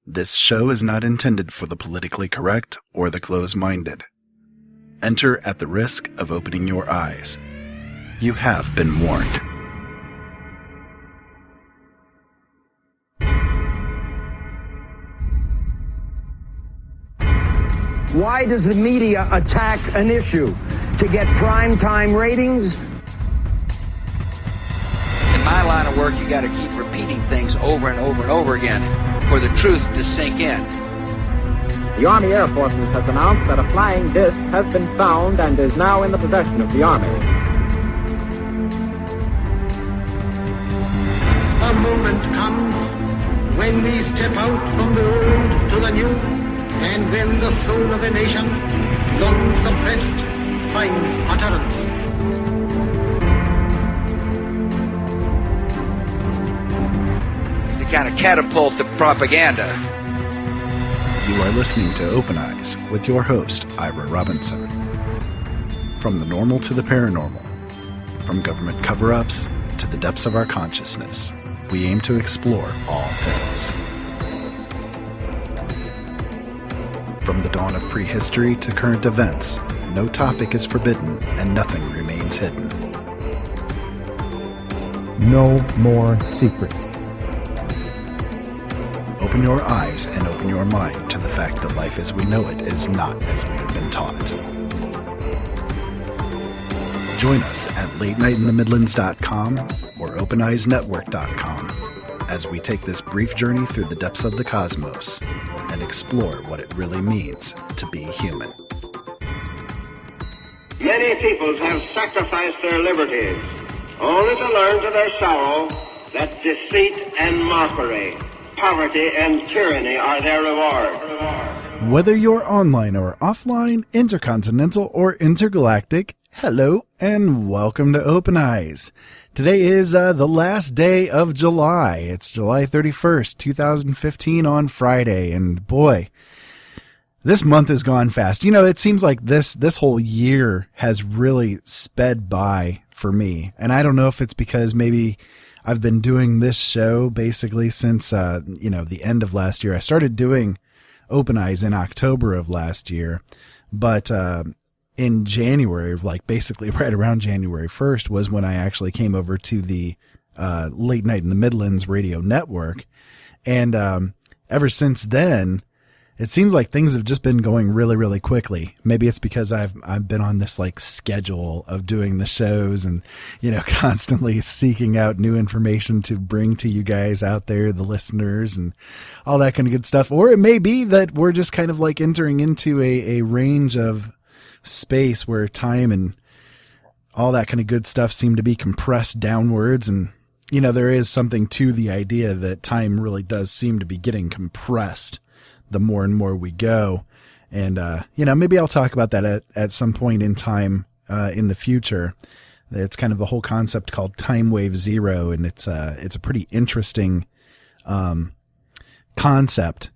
This show is not intended for the politically correct or the closed-minded. Enter at the risk of opening your eyes. You have been warned. Why does the media attack an issue? To get primetime ratings? In my line of work, you got to keep repeating things over and over and over again for the truth to sink in. The Army Air Forces has announced that a flying disc has been found and is now in the possession of the Army. A moment comes when we step out from the old to the new, and when the soul of a nation, long suppressed, finds utterance. To kind of catapult the propaganda. You are listening to Open Eyes with your host, Ira Robinson. From the normal to the paranormal, from government cover-ups to the depths of our consciousness, we aim to explore all things. From the dawn of prehistory to current events, no topic is forbidden and nothing remains hidden. No more secrets. Open your eyes and open your mind to the fact that life as we know it is not as we have been taught. Join us at LateNightInTheMidlands.com or OpenEyesNetwork.com as we take this brief journey through the depths of the cosmos and explore what it really means to be human. Many peoples have sacrificed their liberties, only to learn to their sorrow that deceit and mockery, poverty and tyranny are their reward. Whether you're online or offline, intercontinental or intergalactic, hello and welcome to Open Eyes. Today is the last day of July. It's July 31st, 2015 on Friday, and boy, this month has gone fast. You know, it seems like this whole year has really sped by for me, and I don't know if it's because maybe I've been doing this show basically since, the end of last year. I started doing Open Eyes in October of last year, but in January, like basically right around January 1st was when I actually came over to the Late Night in the Midlands radio network. And ever since then, it seems like things have just been going really, really quickly. Maybe it's because I've been on this like schedule of doing the shows and, constantly seeking out new information to bring to you guys out there, the listeners, and all that kind of good stuff. Or it may be that we're just kind of like entering into a range of space where time and all that kind of good stuff seem to be compressed downwards. And, there is something to the idea that time really does seem to be getting compressed the more and more we go. And, maybe I'll talk about that at some point in time, in the future. It's kind of the whole concept called time wave zero. And it's a pretty interesting, concept.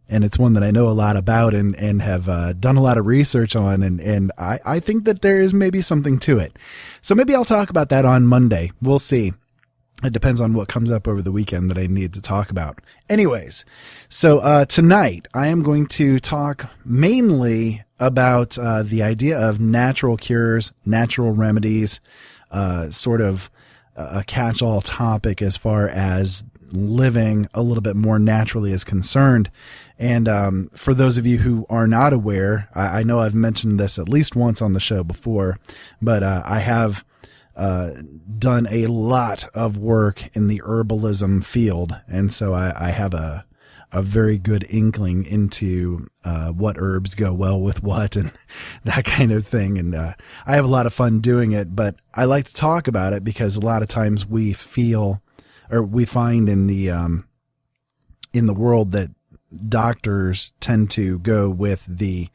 And it's one that I know a lot about and have, done a lot of research on. And I think that there is maybe something to it. So maybe I'll talk about that on Monday. We'll see. It depends on what comes up over the weekend that I need to talk about. Anyways, so tonight I am going to talk mainly about the idea of natural cures, natural remedies, sort of a catch-all topic as far as living a little bit more naturally is concerned. And for those of you who are not aware, I know I've mentioned this at least once on the show before, but I have done a lot of work in the herbalism field. And so I have a very good inkling into what herbs go well with what and that kind of thing. And I have a lot of fun doing it, but I like to talk about it because a lot of times we find in the world that doctors tend to go with the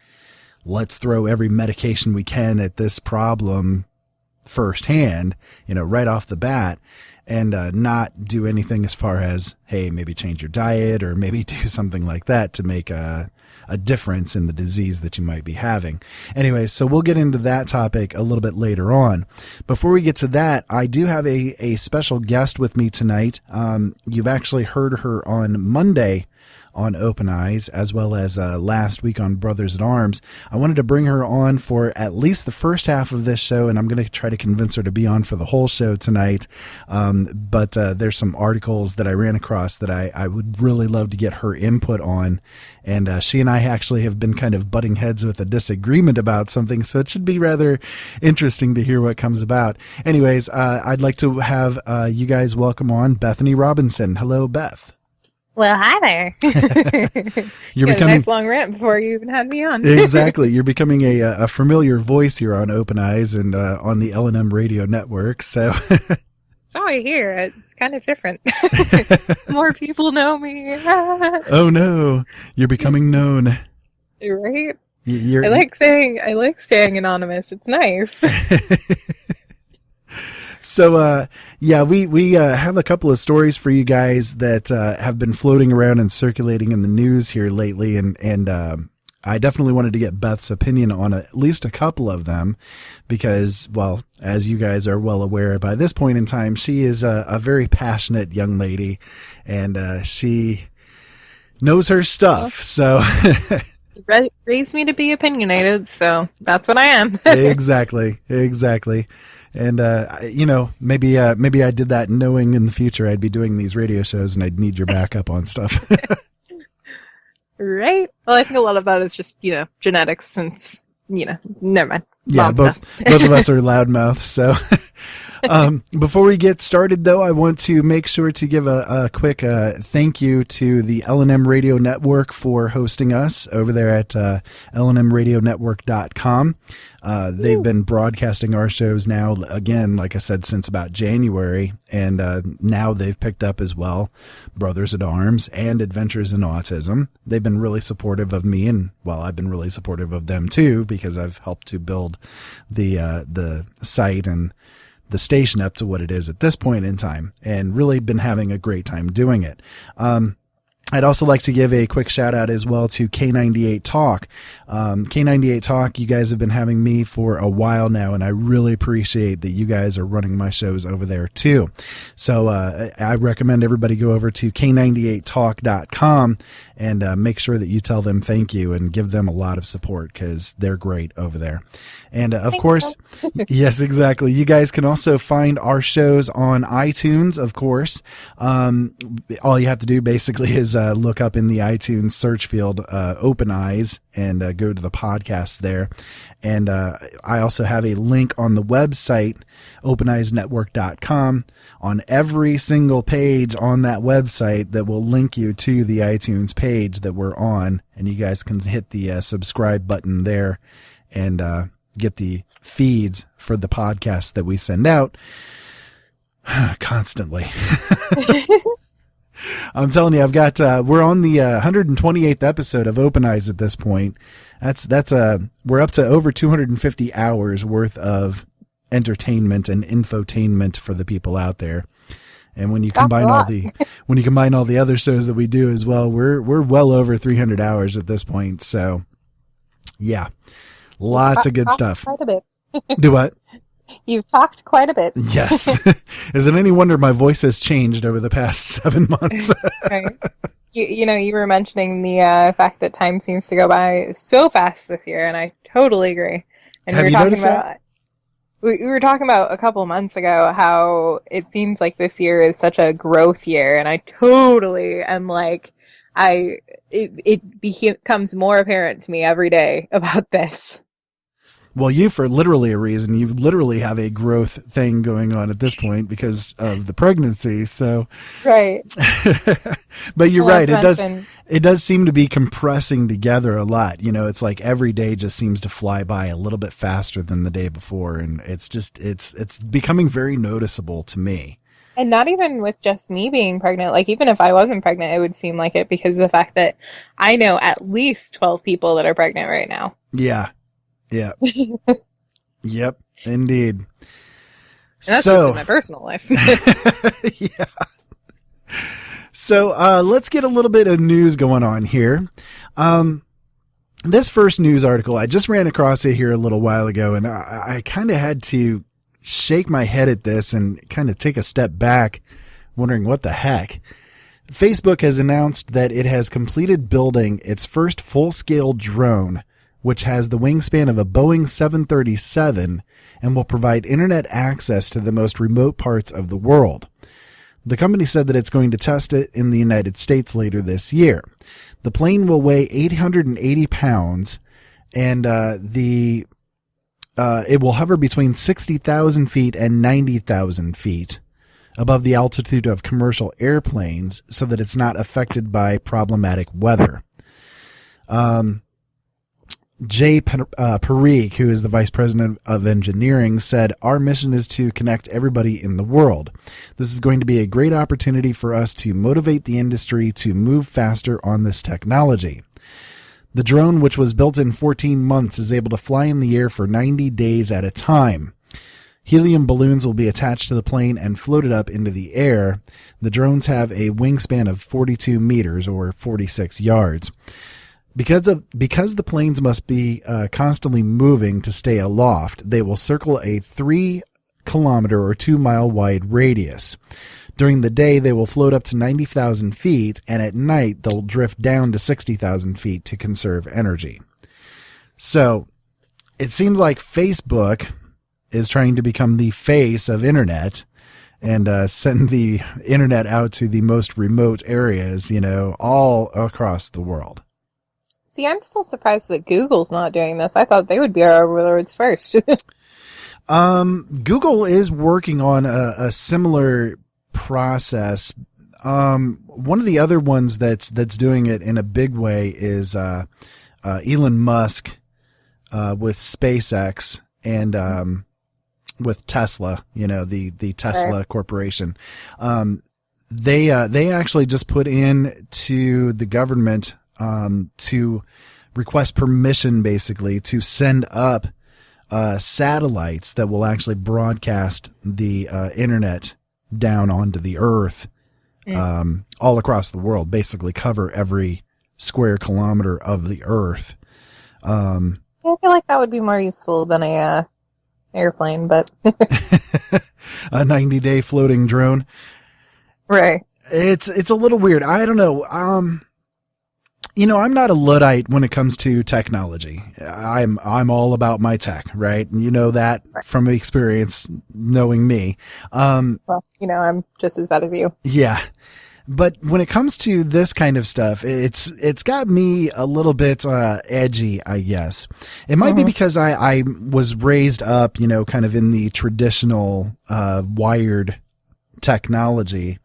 let's throw every medication we can at this problem firsthand, right off the bat, and not do anything as far as, hey, maybe change your diet or maybe do something like that to make difference in the disease that you might be having. Anyway, so we'll get into that topic a little bit later on. Before we get to that, I do have a special guest with me tonight. You've actually heard her on Monday on Open Eyes, as well as last week on Brothers at Arms. I wanted to bring her on for at least the first half of this show, and I'm going to try to convince her to be on for the whole show tonight. But there's some articles that I ran across that I would really love to get her input on. And she and I actually have been kind of butting heads with a disagreement about something, so it should be rather interesting to hear what comes about. Anyways, I'd like to have you guys welcome on Bethany Robinson. Hello, Beth. Well, hi there. You're becoming a nice long rant before you even had me on. Exactly. You're becoming a familiar voice here on Open Eyes and on the L&M radio network. So So I hear it's kind of different. More people know me. Oh no, you're becoming known. Right? I like staying anonymous. It's nice. So, yeah, we have a couple of stories for you guys that have been floating around and circulating in the news here lately, and I definitely wanted to get Beth's opinion on at least a couple of them because, well, as you guys are well aware by this point in time, she is a very passionate young lady, and she knows her stuff, so... Raised me to be opinionated, so that's what I am. Exactly. And, you know, maybe I did that knowing in the future I'd be doing these radio shows and I'd need your backup on stuff. Right. Well, I think a lot of that is just, genetics since, never mind. Yeah, both of us are loudmouths, so. Before we get started, though, I want to make sure to give a quick thank you to the L&M Radio Network for hosting us over there at lnmradionetwork.com. They've been broadcasting our shows now, again, like I said, since about January, and now they've picked up as well Brothers at Arms and Adventures in Autism. They've been really supportive of me, and, well, I've been really supportive of them, too, because I've helped to build the site and the station up to what it is at this point in time, and really been having a great time doing it. I'd also like to give a quick shout out as well to K98 Talk. K98 Talk, you guys have been having me for a while now, and I really appreciate that you guys are running my shows over there too. So I recommend everybody go over to K98Talk.com and make sure that you tell them thank you and give them a lot of support because they're great over there. And of course, yes, exactly. You guys can also find our shows on iTunes, of course. All you have to do basically is look up in the iTunes search field Open Eyes and go to the podcast there. And I also have a link on the website, OpenEyesNetwork.com, on every single page on that website that will link you to the iTunes page that we're on. And you guys can hit the subscribe button there and get the feeds for the podcasts that we send out constantly. I'm telling you, I've got, we're on the 128th episode of Open Eyes at this point. We're up to over 250 hours worth of entertainment and infotainment for the people out there. And when you combine all the other shows that we do as well, we're well over 300 hours at this point. So yeah, lots of good stuff. Quite a bit. Do what? You've talked quite a bit. Yes. Is it any wonder my voice has changed over the past 7 months? Right. You were mentioning the fact that time seems to go by so fast this year, and I totally agree. And Have you noticed that? We were talking about a couple of months ago how it seems like this year is such a growth year, and I totally am like, it becomes more apparent to me every day about this. Well, you, for literally a reason, you literally have a growth thing going on at this point because of the pregnancy. So, right. But you're right. It does seem to be compressing together a lot. You know, it's like every day just seems to fly by a little bit faster than the day before. And it's becoming very noticeable to me. And not even with just me being pregnant. Like, even if I wasn't pregnant, it would seem like it because of the fact that I know at least 12 people that are pregnant right now. Yeah. Yeah. Yep, indeed. And that's just in my personal life. Yeah. So let's get a little bit of news going on here. this first news article, I just ran across it here a little while ago, and I kind of had to shake my head at this and kind of take a step back, wondering what the heck. Facebook has announced that it has completed building its first full-scale drone, which has the wingspan of a Boeing 737 and will provide internet access to the most remote parts of the world. The company said that it's going to test it in the United States later this year. The plane will weigh 880 pounds, and it will hover between 60,000 feet and 90,000 feet above the altitude of commercial airplanes so that it's not affected by problematic weather. Jay Parikh, who is the vice president of engineering, said, "Our mission is to connect everybody in the world. This is going to be a great opportunity for us to motivate the industry to move faster on this technology." The drone, which was built in 14 months, is able to fly in the air for 90 days at a time. Helium balloons will be attached to the plane and floated up into the air. The drones have a wingspan of 42 meters or 46 yards. Because the planes must be constantly moving to stay aloft, they will circle a 3-kilometer or 2-mile wide radius. During the day, they will float up to 90,000 feet, and at night, they'll drift down to 60,000 feet to conserve energy. So, it seems like Facebook is trying to become the face of internet and send the internet out to the most remote areas, all across the world. See, I'm still surprised that Google's not doing this. I thought they would be our overlords first. Google is working on a similar process. One of the other ones that's doing it in a big way is Elon Musk with SpaceX and with Tesla. The Tesla Corporation. They actually just put in to the government to request permission, basically, to send up satellites that will actually broadcast the internet down onto the earth, all across the world, basically cover every square kilometer of the earth. I feel like that would be more useful than a airplane, but a 90-day floating drone. Right. It's a little weird. I don't know. I'm not a Luddite when it comes to technology. I'm all about my tech, right? And you know that from experience, knowing me. Well, I'm just as bad as you. Yeah. But when it comes to this kind of stuff, it's got me a little bit edgy, I guess. It might be because I was raised up, kind of in the traditional wired technology.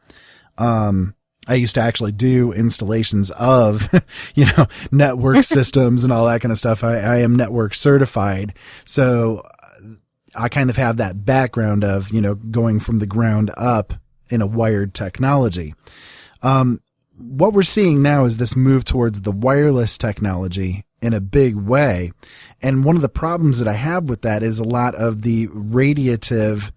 I used to actually do installations of, network systems and all that kind of stuff. I am network certified. So I kind of have that background of, going from the ground up in a wired technology. What we're seeing now is this move towards the wireless technology in a big way. And one of the problems that I have with that is a lot of the radiative,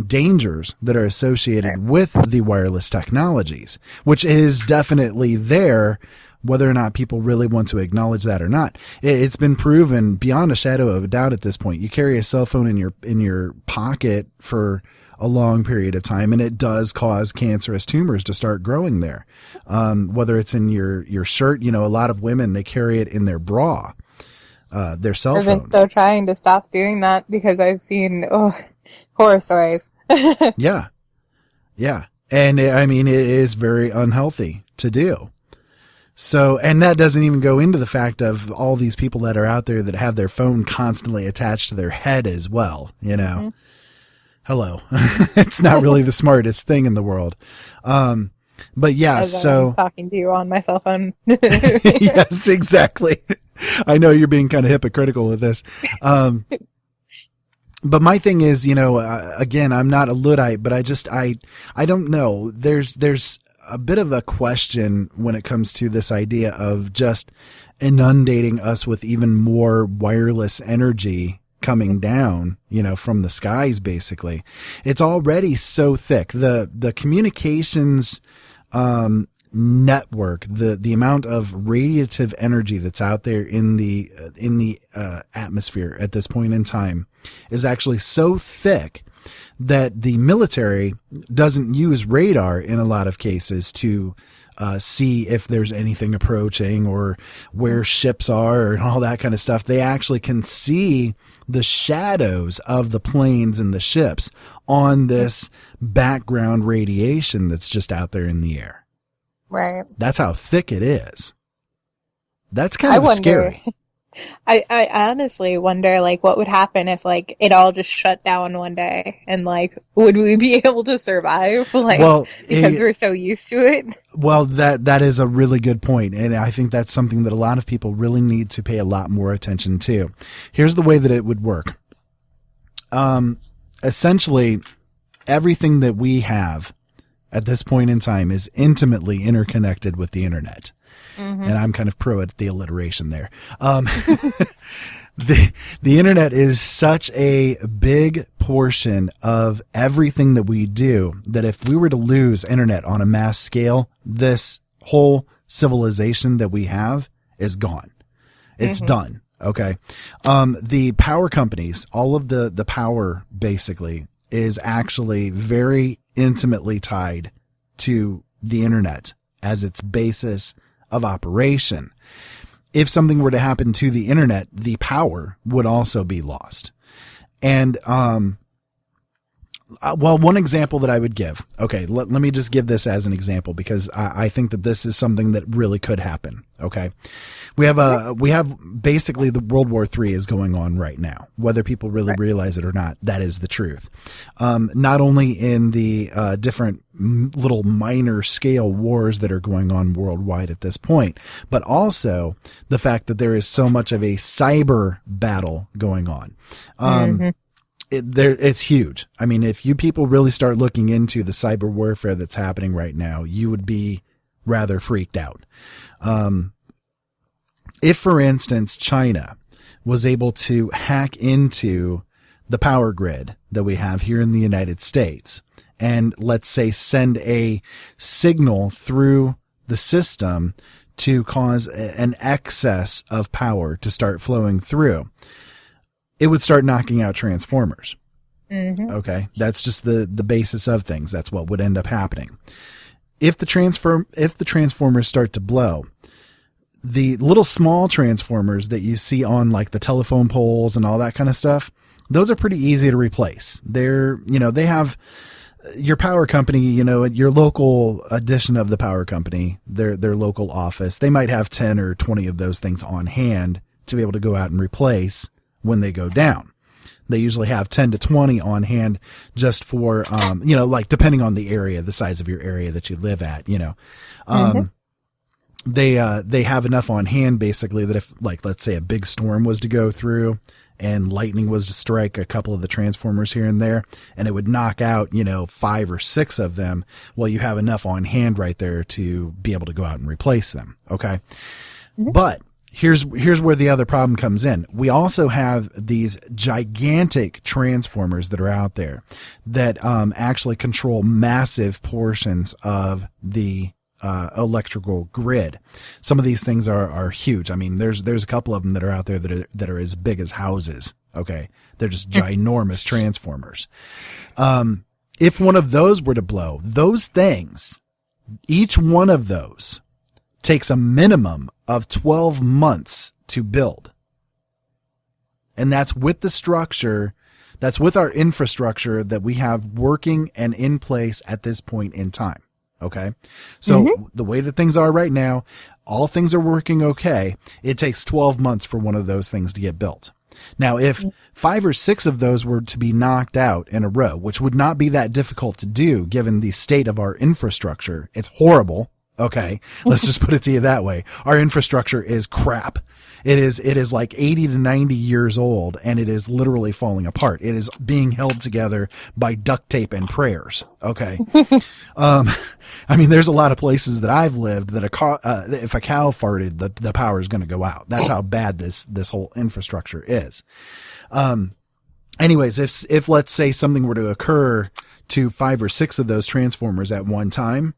dangers that are associated with the wireless technologies, which is definitely there, whether or not people really want to acknowledge that or not. It's been proven beyond a shadow of a doubt at this point. You carry a cell phone in your pocket for a long period of time, and it does cause cancerous tumors to start growing there. Whether it's in your shirt, a lot of women, they carry it in their bra, their cell phones. I've been so trying to stop doing that because I've seen horror stories. Yeah. And it is very unhealthy to do. So, and that doesn't even go into the fact of all these people that are out there that have their phone constantly attached to their head as well, Hello. It's not really the smartest thing in the world. But yeah, I'm talking to you on my cell phone. Yes, exactly. I know you're being kind of hypocritical with this. But my thing is, again, I'm not a Luddite, but I don't know. There's a bit of a question when it comes to this idea of just inundating us with even more wireless energy coming down, from the skies, basically. It's already so thick. The communications, network, the amount of radiative energy that's out there in the atmosphere at this point in time is actually so thick that the military doesn't use radar in a lot of cases to see if there's anything approaching or where ships are and all that kind of stuff. They actually can see the shadows of the planes and the ships on this background radiation that's just out there in the air. Right. That's how thick it is. That's kind of scary. I honestly wonder, like, what would happen if, like, it all just shut down one day, and, like, would we be able to survive, like, because we're so used to it? Well, that is a really good point, and I think that's something that a lot of people really need to pay a lot more attention to. Here's the way that it would work. Essentially, everything that we have at this point in time is intimately interconnected with the internet. Mm-hmm. And I'm kind of pro at the alliteration there. The internet is such a big portion of everything that we do that if we were to lose internet on a mass scale, this whole civilization that we have is gone. It's done. Okay. The power companies, all of the power basically is actually very intimately tied to the internet as its basis of operation. If something were to happen to the internet, the power would also be lost. And, well, one example that I would give, okay, let me just give this as an example because I think that this is something that really could happen. Okay. We have basically the World War III is going on right now, whether people really realize it or not. That is the truth. Not only in the, different little minor scale wars that are going on worldwide at this point, but also the fact that there is so much of a cyber battle going on. It's huge. I mean, if you people really start looking into the cyber warfare that's happening right now, you would be rather freaked out. If, for instance, China was able to hack into the power grid that we have here in the United States and, let's say, send a signal through the system to cause an excess of power to start flowing through, it would start knocking out transformers. Okay. That's just the basis of things. That's what would end up happening. If the transformers start to blow, the little small transformers that you see on like the telephone poles and all that kind of stuff, those are pretty easy to replace. They're, they have your power company, your local edition of the power company, their local office. They might have 10 or 20 of those things on hand to be able to go out and replace when they go down. They usually have 10 to 20 on hand just for, like depending on the area, the size of your area that you live at, they have enough on hand basically that if, like, let's say a big storm was to go through and lightning was to strike a couple of the transformers here and there and it would knock out, 5 or 6 of them. Well, you have enough on hand right there to be able to go out and replace them. Okay. But here's where the other problem comes in. We also have these gigantic transformers that are out there that actually control massive portions of the electrical grid. Some of these things are huge. I mean, there's a couple of them that are out there that are as big as houses. Okay, they're just ginormous transformers. If one of those were to blow, those things, each one of those takes a minimum of 12 months to build. And that's with the structure, that's with our infrastructure that we have working and in place at this point in time. Okay. So the way that things are right now, all things are working okay. It takes 12 months for one of those things to get built. Now, if 5 or 6 of those were to be knocked out in a row, which would not be that difficult to do given the state of our infrastructure, it's horrible. Okay. Let's just put it to you that way. Our infrastructure is crap. It is like 80 to 90 years old and it is literally falling apart. It is being held together by duct tape and prayers. Okay. I mean, there's a lot of places that I've lived that if a cow farted, the power is going to go out. That's how bad this whole infrastructure is. Anyways, if let's say something were to occur to 5 or 6 of those transformers at one time,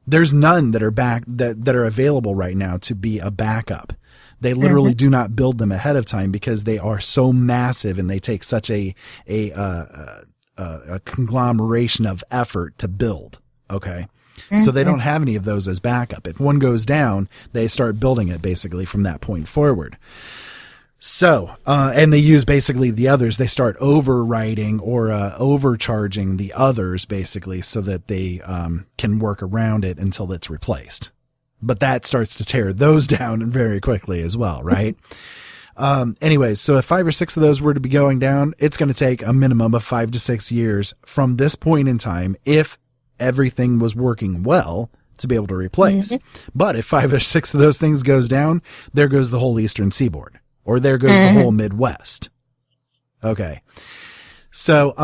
There's none that are that are available right now to be a backup. They literally do not build them ahead of time because they are so massive and they take such a conglomeration of effort to build. Okay. So they don't have any of those as backup. If one goes down, they start building it basically from that point forward. So, and they use basically the others. They start overriding or overcharging the others basically so that they can work around it until it's replaced. But that starts to tear those down very quickly as well, right? Anyways, so if 5 or 6 of those were to be going down, it's going to take a minimum of 5 to 6 years from this point in time if everything was working well to be able to replace. But if 5 or 6 of those things goes down, there goes the whole Eastern Seaboard. Or there goes the whole Midwest. Okay. So,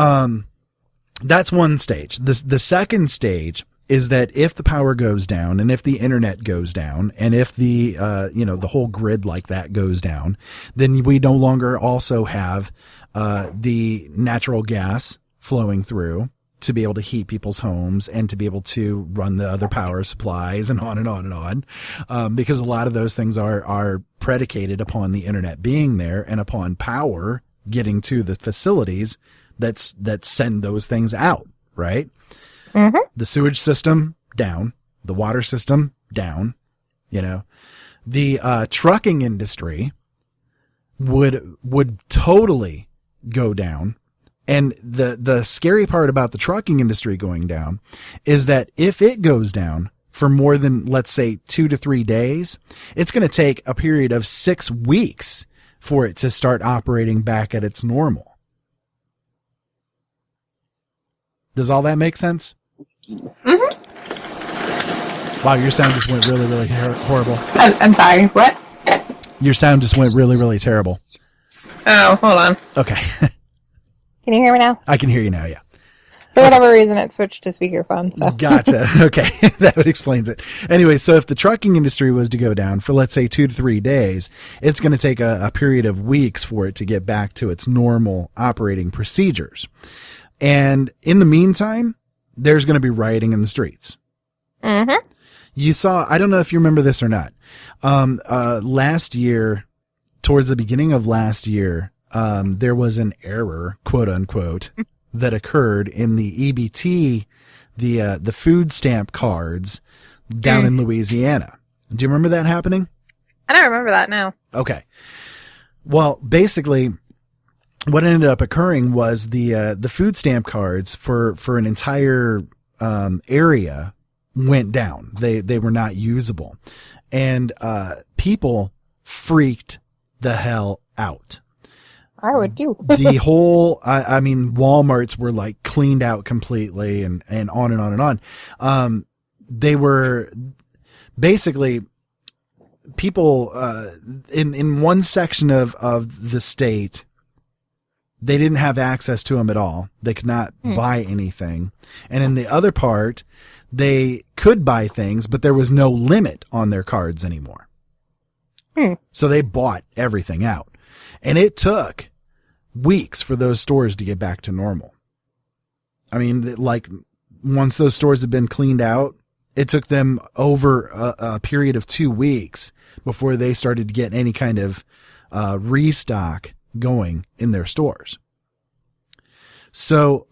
that's one stage. The second stage is that if the power goes down and if the internet goes down and if the, the whole grid like that goes down, then we no longer also have, the natural gas flowing through to be able to heat people's homes and to be able to run the other power supplies and on and on and on. Because a lot of those things are predicated upon the internet being there and upon power getting to the facilities that send those things out, right? The sewage system down, the water system down, the trucking industry would totally go down. And the scary part about the trucking industry going down is that if it goes down for more than, let's say, 2 to 3 days, it's going to take a period of 6 weeks for it to start operating back at its normal. Does all that make sense? Wow, your sound just went really, really horrible. I'm sorry, what? Your sound just went really, really terrible. Oh, hold on. Okay. Can you hear me now? I can hear you now, yeah. For whatever reason, it switched to speakerphone. So. Gotcha. Okay. That explains it. Anyway, so if the trucking industry was to go down for, let's say, 2 to 3 days, it's going to take a period of weeks for it to get back to its normal operating procedures. And in the meantime, there's going to be rioting in the streets. You saw, I don't know if you remember this or not. Last year, towards the beginning of last year, there was an error, quote unquote, that occurred in the EBT, the food stamp cards down in Louisiana. Do you remember that happening? I don't remember that now. Okay. Well, basically, what ended up occurring was the food stamp cards for an entire area went down. They were not usable, and people freaked the hell out. I would too. The whole, I mean, Walmarts were like cleaned out completely and on and on and on. They were basically people, in one section of the state, they didn't have access to them at all. They could not buy anything. And in the other part, they could buy things, but there was no limit on their cards anymore. So they bought everything out. And it took weeks for those stores to get back to normal. I mean, like, once those stores had been cleaned out, it took them over a period of 2 weeks before they started to get any kind of restock going in their stores. So,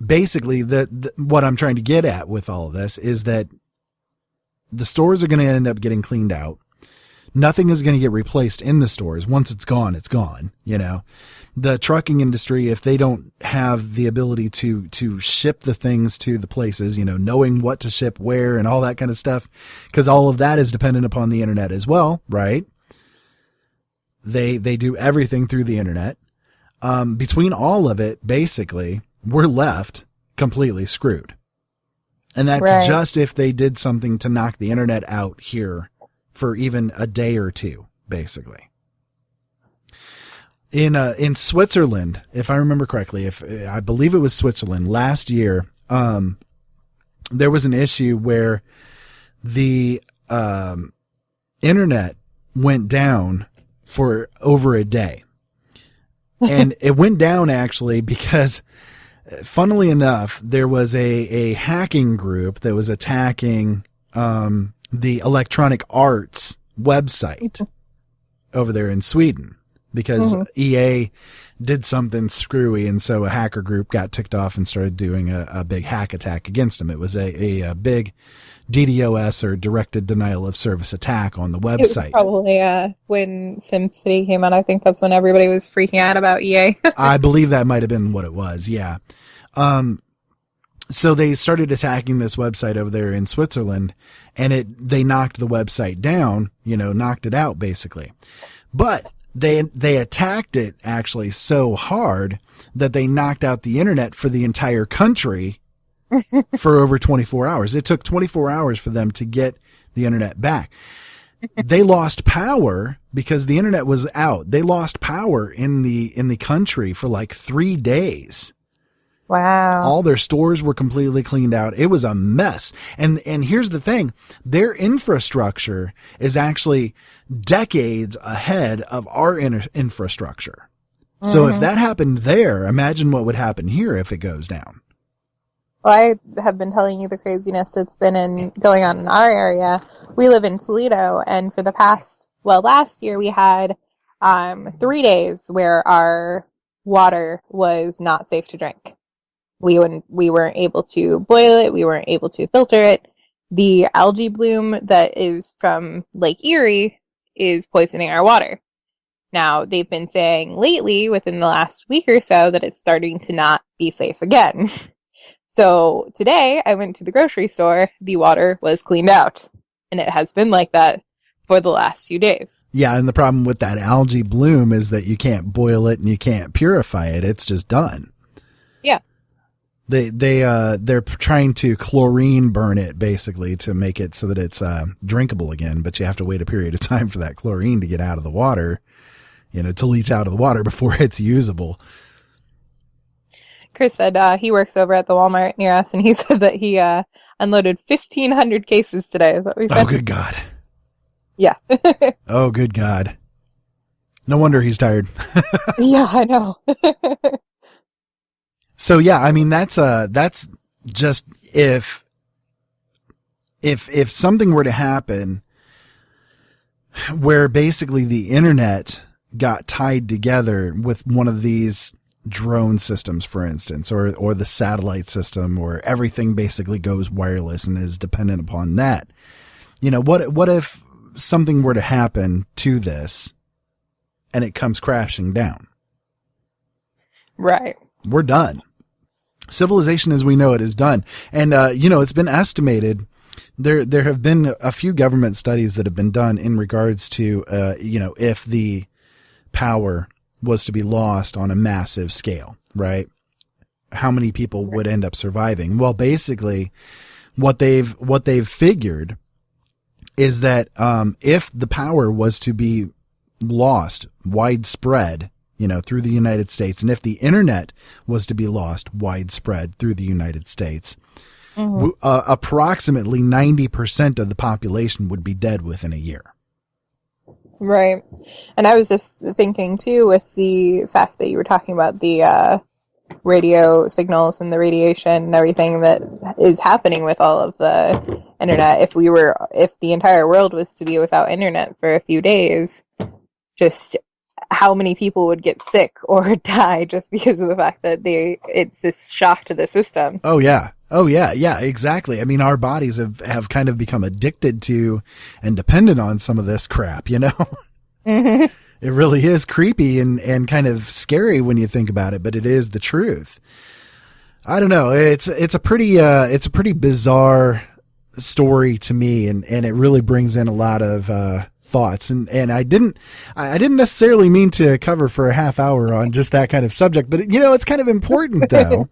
basically, what I'm trying to get at with all of this is that the stores are going to end up getting cleaned out. Nothing is going to get replaced in the stores. Once it's gone, it's gone. The trucking industry, if they don't have the ability to ship the things to the places, knowing what to ship where and all that kind of stuff, because all of that is dependent upon the internet as well, right? They do everything through the internet. Between all of it, basically, we're left completely screwed. And that's just if they did something to knock the internet out here for even a day or two, basically. In Switzerland, if I remember correctly, I believe it was Switzerland last year, there was an issue where the internet went down for over a day. And it went down actually because funnily enough, there was a hacking group that was attacking the Electronic Arts website over there in Sweden because EA did something screwy, and so a hacker group got ticked off and started doing a big hack attack against them. It was a big DDoS, or directed denial of service attack, on the website. It was probably when SimCity came out. I think that's when everybody was freaking out about EA. I believe that might have been what it was, yeah. So they started attacking this website over there in Switzerland, and they knocked the website down, knocked it out basically. But they attacked it actually so hard that they knocked out the internet for the entire country for over 24 hours. It took 24 hours for them to get the internet back. They lost power because the internet was out. They lost power in the country for like 3 days. Wow. All their stores were completely cleaned out. It was a mess. And here's the thing. Their infrastructure is actually decades ahead of our infrastructure. So if that happened there, imagine what would happen here if it goes down. Well, I have been telling you the craziness that's been going on in our area. We live in Toledo, and for the last year we had 3 days where our water was not safe to drink. We weren't able to boil it. We weren't able to filter it. The algae bloom that is from Lake Erie is poisoning our water. Now, they've been saying lately, within the last week or so, that it's starting to not be safe again. So today I went to the grocery store, the water was cleaned out, and it has been like that for the last few days. Yeah. And the problem with that algae bloom is that you can't boil it and you can't purify it. It's just done. Yeah. They're trying to chlorine burn it basically to make it so that it's drinkable again, but you have to wait a period of time for that chlorine to get out of the water, to leach out of the water before it's usable. Chris said he works over at the Walmart near us, and he said that he unloaded 1,500 cases today. Is that what he said? Oh, good God. Yeah. Oh, good God. No wonder he's tired. Yeah, I know. So yeah, I mean, that's just if something were to happen where basically the internet got tied together with one of these drone systems, for instance, or the satellite system, or everything basically goes wireless and is dependent upon that. What if something were to happen to this and it comes crashing down? Right. We're done. Civilization as we know it is done. And, it's been estimated. There have been a few government studies that have been done in regards to, if the power was to be lost on a massive scale, right? How many people would end up surviving? Well, basically what they've figured is that, if the power was to be lost widespread, through the United States, and if the internet was to be lost widespread through the United States, approximately 90% of the population would be dead within a year. Right. And I was just thinking, too, with the fact that you were talking about the radio signals and the radiation and everything that is happening with all of the internet, if the entire world was to be without internet for a few days, just how many people would get sick or die just because of the fact that it's this shock to the system. Oh yeah. Yeah, exactly. I mean, our bodies have kind of become addicted to and dependent on some of this crap, Mm-hmm. It really is creepy and kind of scary when you think about it, but it is the truth. I don't know. It's a pretty bizarre story to me, and it really brings in a lot of thoughts, and I didn't necessarily mean to cover for a half hour on just that kind of subject, but it's kind of important though.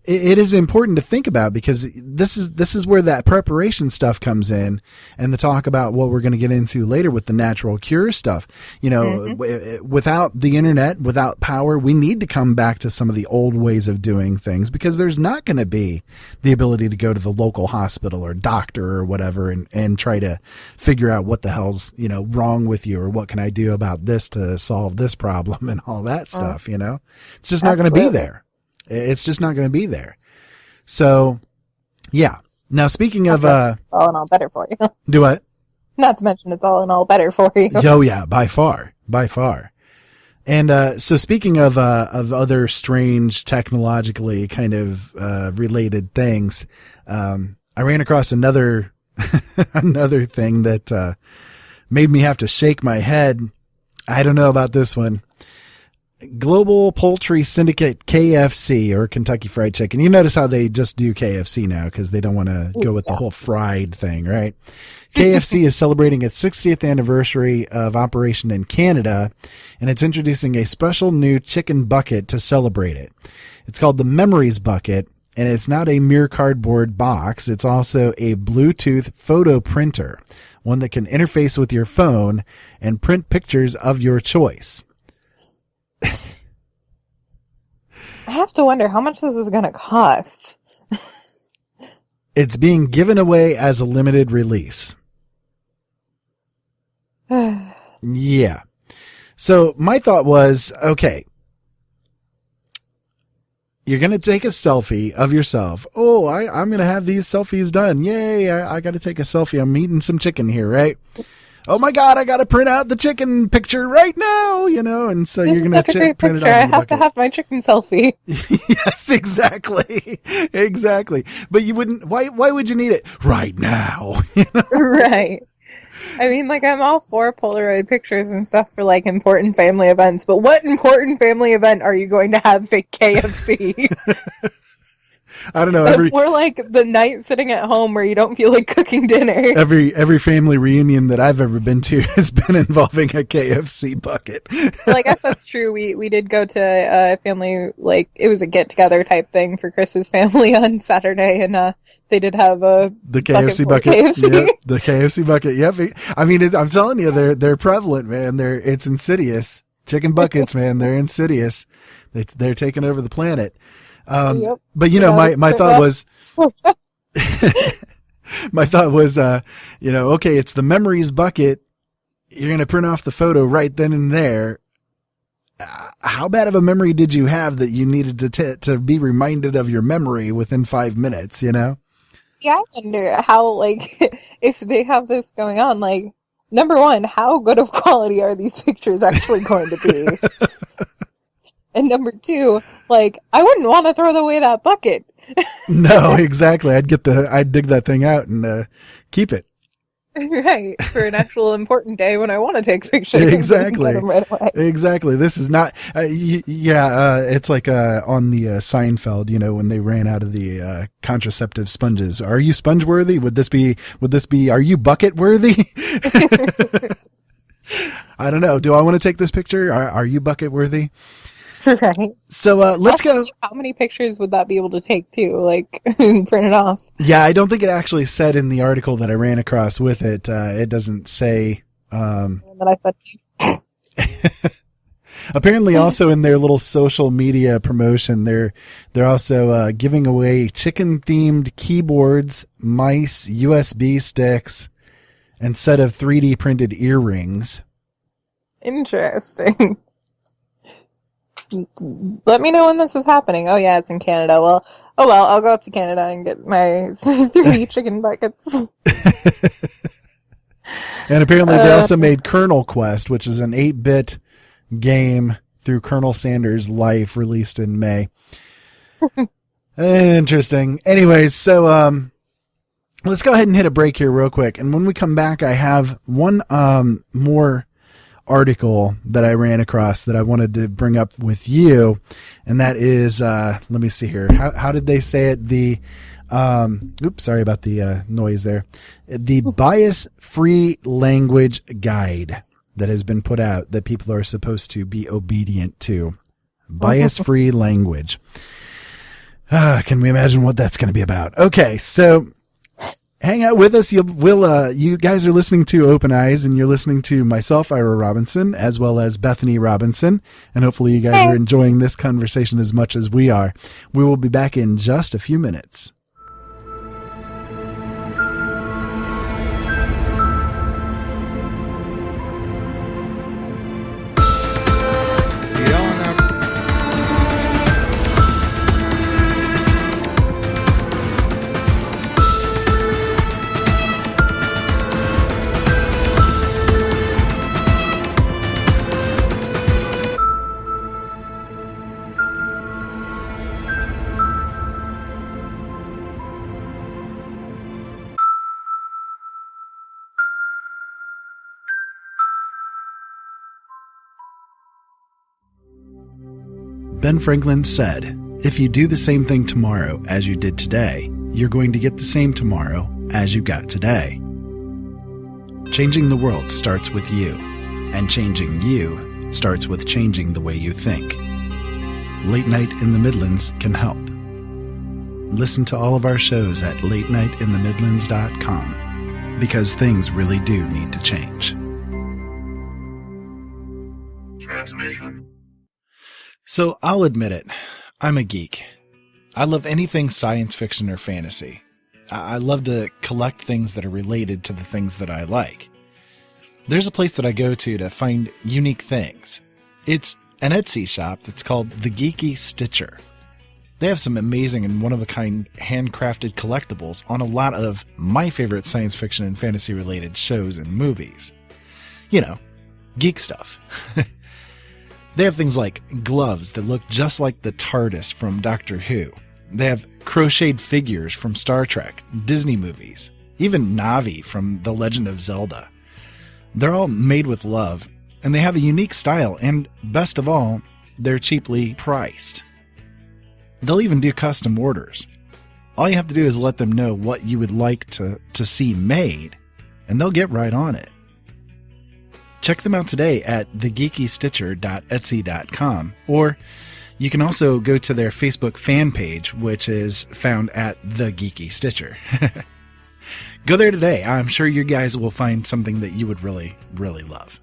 It is important to think about, because this is where that preparation stuff comes in, and the talk about what we're going to get into later with the natural cure stuff. Without the internet, without power, we need to come back to some of the old ways of doing things, because there's not going to be the ability to go to the local hospital or doctor or whatever and try to figure out what the hell's, wrong with you, or what can I do about this to solve this problem and all that stuff, It's just not going to be there. It's just not going to be there. So, yeah. Now, speaking of, all in all better for you. do what? Not to mention it's all in all better for you. Oh yeah, by far. And, so speaking of other strange technologically kind of, related things, I ran across another thing that, made me have to shake my head. I don't know about this one. Global Poultry Syndicate, KFC, or Kentucky Fried Chicken. You notice how they just do KFC now because they don't want to go with the whole fried thing, right? KFC is celebrating its 60th anniversary of operation in Canada, and it's introducing a special new chicken bucket to celebrate it. It's called the Memories Bucket, and it's not a mere cardboard box. It's also a Bluetooth photo printer, one that can interface with your phone and print pictures of your choice. I have to wonder how much this is going to cost. It's being given away as a limited release. Yeah. So my thought was, okay, you're going to take a selfie of yourself. Oh, I'm going to have these selfies done. Yay. I got to take a selfie. I'm eating some chicken here, right? Oh my God, I got to print out the chicken picture right now, and so This you're is going such a to great print it picture. out. I in the have to bucket. have my chicken selfie. Yes, exactly. Exactly. But you wouldn't, why would you need it right now? Right. I mean, I'm all for Polaroid pictures and stuff for, important family events, but what important family event are you going to have at KFC? I don't know. It's more like the night sitting at home where you don't feel like cooking dinner. Every family reunion that I've ever been to has been involving a KFC bucket. Well, I guess that's true. We did go to a family, it was a get-together type thing for Chris's family on Saturday, and they did have the KFC bucket. KFC. Yep, the KFC bucket. Yep. I mean, I'm telling you, they're prevalent, man. It's insidious. Chicken buckets, man. They're insidious. They're taking over the planet. Yep. But my thought was, okay, it's the Memories bucket. You're going to print off the photo right then and there. How bad of a memory did you have that you needed to be reminded of your memory within 5 minutes, Yeah, I wonder how, if they have this going on, number one, how good of quality are these pictures actually going to be? And number two, I wouldn't want to throw away that bucket. No, exactly. I'd dig that thing out and keep it. Right, for an actual important day when I want to take pictures. Exactly. Get them right away. Exactly. This is not, it's like on the Seinfeld, when they ran out of the contraceptive sponges. Are you sponge worthy? Would this be, are you bucket worthy? I don't know. Do I want to take this picture? Are you bucket worthy? Right. So let's go. How many pictures would that be able to take too? Print it off. Yeah, I don't think it actually said in the article that I ran across with it. It doesn't say. That I said to you. Apparently, also in their little social media promotion, they're also giving away chicken-themed keyboards, mice, USB sticks, and set of 3D printed earrings. Interesting. Let me know when this is happening. Oh yeah, it's in Canada. Well, I'll go up to Canada and get my 3 chicken buckets. And apparently they also made Colonel Quest, which is an 8-bit game through Colonel Sanders' life, released in May. Interesting. Anyways, so let's go ahead and hit a break here real quick. And when we come back, I have one more article that I ran across that I wanted to bring up with you, and that is let me see here, how did they say it, sorry about the noise there, the bias free language guide that has been put out that people are supposed to be obedient to. Bias free language. Can we imagine what that's going to be about? Okay, so hang out with us. You guys are listening to Open Eyes, and you're listening to myself, Ira Robinson, as well as Bethany Robinson. And hopefully you guys are enjoying this conversation as much as we are. We will be back in just a few minutes. Ben Franklin said, "If you do the same thing tomorrow as you did today, you're going to get the same tomorrow as you got today." Changing the world starts with you, and changing you starts with changing the way you think. Late Night in the Midlands can help. Listen to all of our shows at latenightinthemidlands.com, because things really do need to change. Transmission. So I'll admit it, I'm a geek. I love anything science fiction or fantasy. I love to collect things that are related to the things that I like. There's a place that I go to find unique things. It's an Etsy shop that's called The Geeky Stitcher. They have some amazing and one-of-a-kind handcrafted collectibles on a lot of my favorite science fiction and fantasy related shows and movies. You know, geek stuff. They have things like gloves that look just like the TARDIS from Doctor Who. They have crocheted figures from Star Trek, Disney movies, even Navi from The Legend of Zelda. They're all made with love, and they have a unique style, and best of all, they're cheaply priced. They'll even do custom orders. All you have to do is let them know what you would like to see made, and they'll get right on it. Check them out today at thegeekystitcher.etsy.com, or you can also go to their Facebook fan page, which is found at The Geeky Stitcher. Go there today. I'm sure you guys will find something that you would really, really love.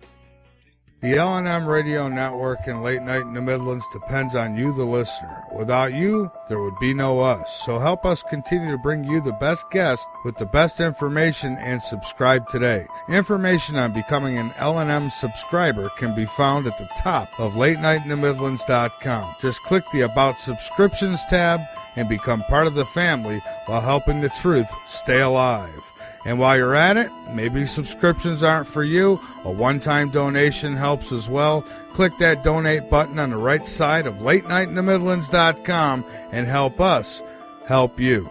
The L&M Radio Network and Late Night in the Midlands depends on you, the listener. Without you, there would be no us. So help us continue to bring you the best guests with the best information, and subscribe today. Information on becoming an L&M subscriber can be found at the top of latenightinthemidlands.com. Just click the About Subscriptions tab and become part of the family while helping the truth stay alive. And while you're at it, maybe subscriptions aren't for you. A one-time donation helps as well. Click that donate button on the right side of latenightinthemidlands.com and help us help you.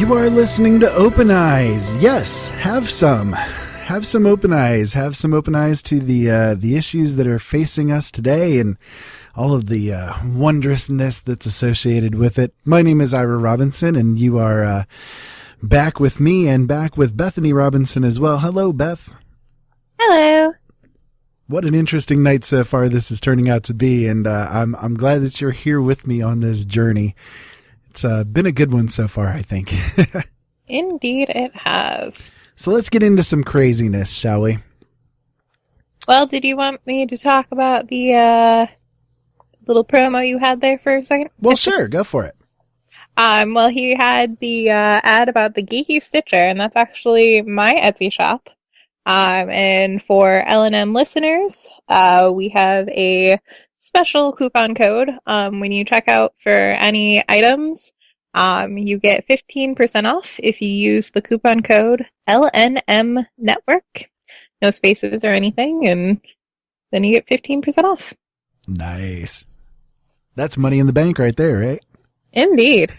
You are listening to Open Eyes. Yes, have some open eyes. Have some open eyes to the issues that are facing us today and all of the wondrousness that's associated with it. My name is Ira Robinson, and you are back with me and back with Bethany Robinson as well. Hello, Beth. Hello. What an interesting night so far this is turning out to be, and I'm glad that you're here with me on this journey. It's been a good one so far, I think. Indeed it has. So let's get into some craziness, shall we? Well, did you want me to talk about the little promo you had there for a second? Well, sure, go for it. Well, he had the ad about the Geeky Stitcher, and that's actually my Etsy shop. And for L&M listeners, we have a special coupon code. When you check out for any items, you get 15% off if you use the coupon code LNM Network. No spaces or anything, and then you get 15% off. Nice. That's money in the bank right there, right? Indeed.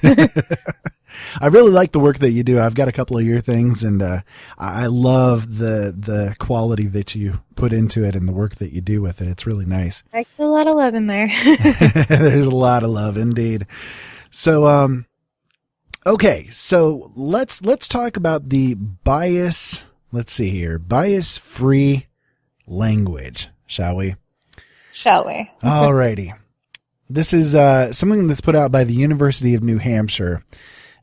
I really like the work that you do. I've got a couple of your things, and I love the quality that you put into it and the work that you do with it. It's really nice. I get a lot of love in there. There's a lot of love, indeed. So, okay, so let's talk about the bias. Let's see here, bias-free language, shall we? Shall we? Alrighty. This is something that's put out by the University of New Hampshire,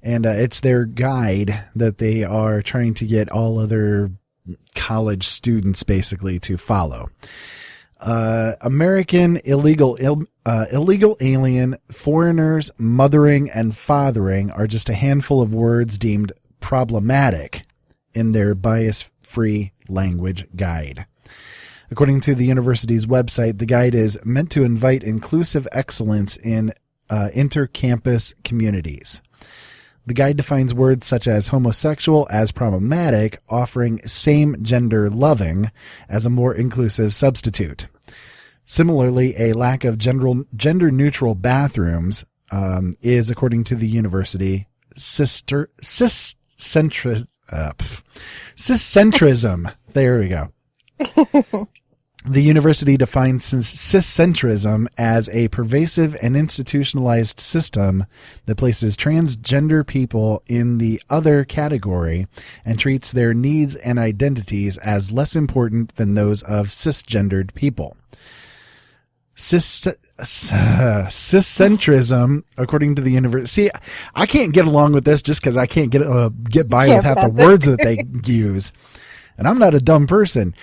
and it's their guide that they are trying to get all other college students basically to follow. American illegal alien, foreigners, mothering, and fathering are just a handful of words deemed problematic in their bias-free language guide. According to the university's website, the guide is meant to invite inclusive excellence in inter-campus communities. The guide defines words such as homosexual as problematic, offering same-gender loving as a more inclusive substitute. Similarly, a lack of gender-neutral bathrooms is, according to the university, ciscentrism. There we go. The university defines ciscentrism as a pervasive and institutionalized system that places transgender people in the other category and treats their needs and identities as less important than those of cisgendered people. Ciscentrism, according to the university. See, I can't get along with this just because I can't get by with half the words that they use. And I'm not a dumb person.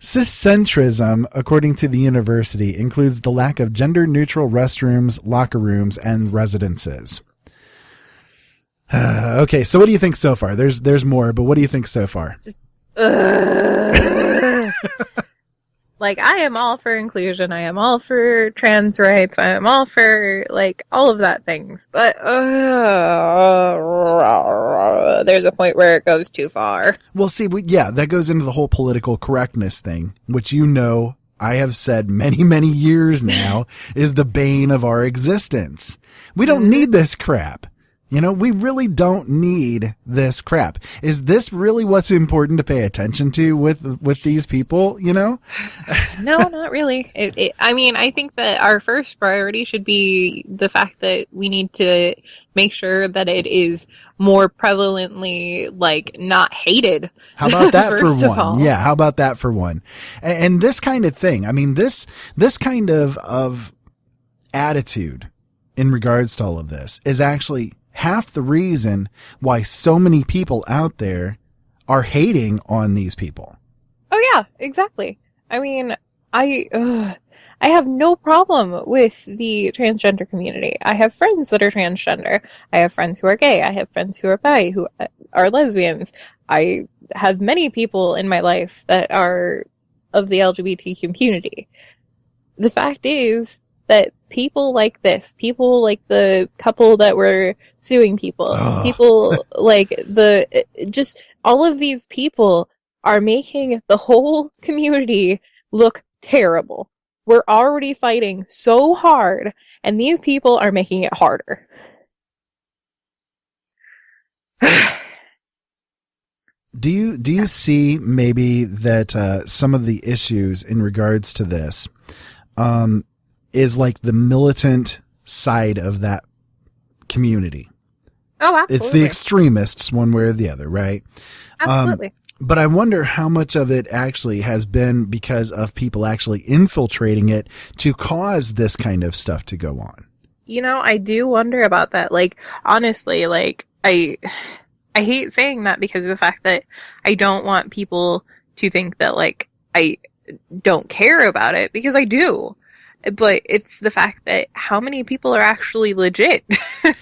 Ciscentrism, according to the university, includes the lack of gender-neutral restrooms, locker rooms, and residences. Okay, so what do you think so far? There's more, but what do you think so far? Like, I am all for inclusion. I am all for trans rights. I am all for, like, all of that things. But there's a point where it goes too far. Well, see, that goes into the whole political correctness thing, which I have said many, many years now is the bane of our existence. We don't need this crap. We really don't need this crap. Is this really what's important to pay attention to with these people, No, not really. I think that our first priority should be the fact that we need to make sure that it is more prevalently, like, not hated. How about that for one? Yeah, how about that for one? And this kind of thing, this kind of attitude in regards to all of this is actually half the reason why so many people out there are hating on these people. Oh yeah, exactly. I have no problem with the transgender community. I have friends that are transgender. I have friends who are gay. I have friends who are bi, who are lesbians. I have many people in my life that are of the LGBT community. The fact is that people like this, people like the couple that were suing people, people like just all of these people are making the whole community look terrible. We're already fighting so hard, and these people are making it harder. Do you see maybe that some of the issues in regards to this is like the militant side of that community? Oh, absolutely. It's the extremists one way or the other, right? Absolutely. But I wonder how much of it actually has been because of people actually infiltrating it to cause this kind of stuff to go on. You know, I do wonder about that. Like, honestly, like, I hate saying that because of the fact that I don't want people to think that, like, I don't care about it, because I do. But it's the fact that how many people are actually legit.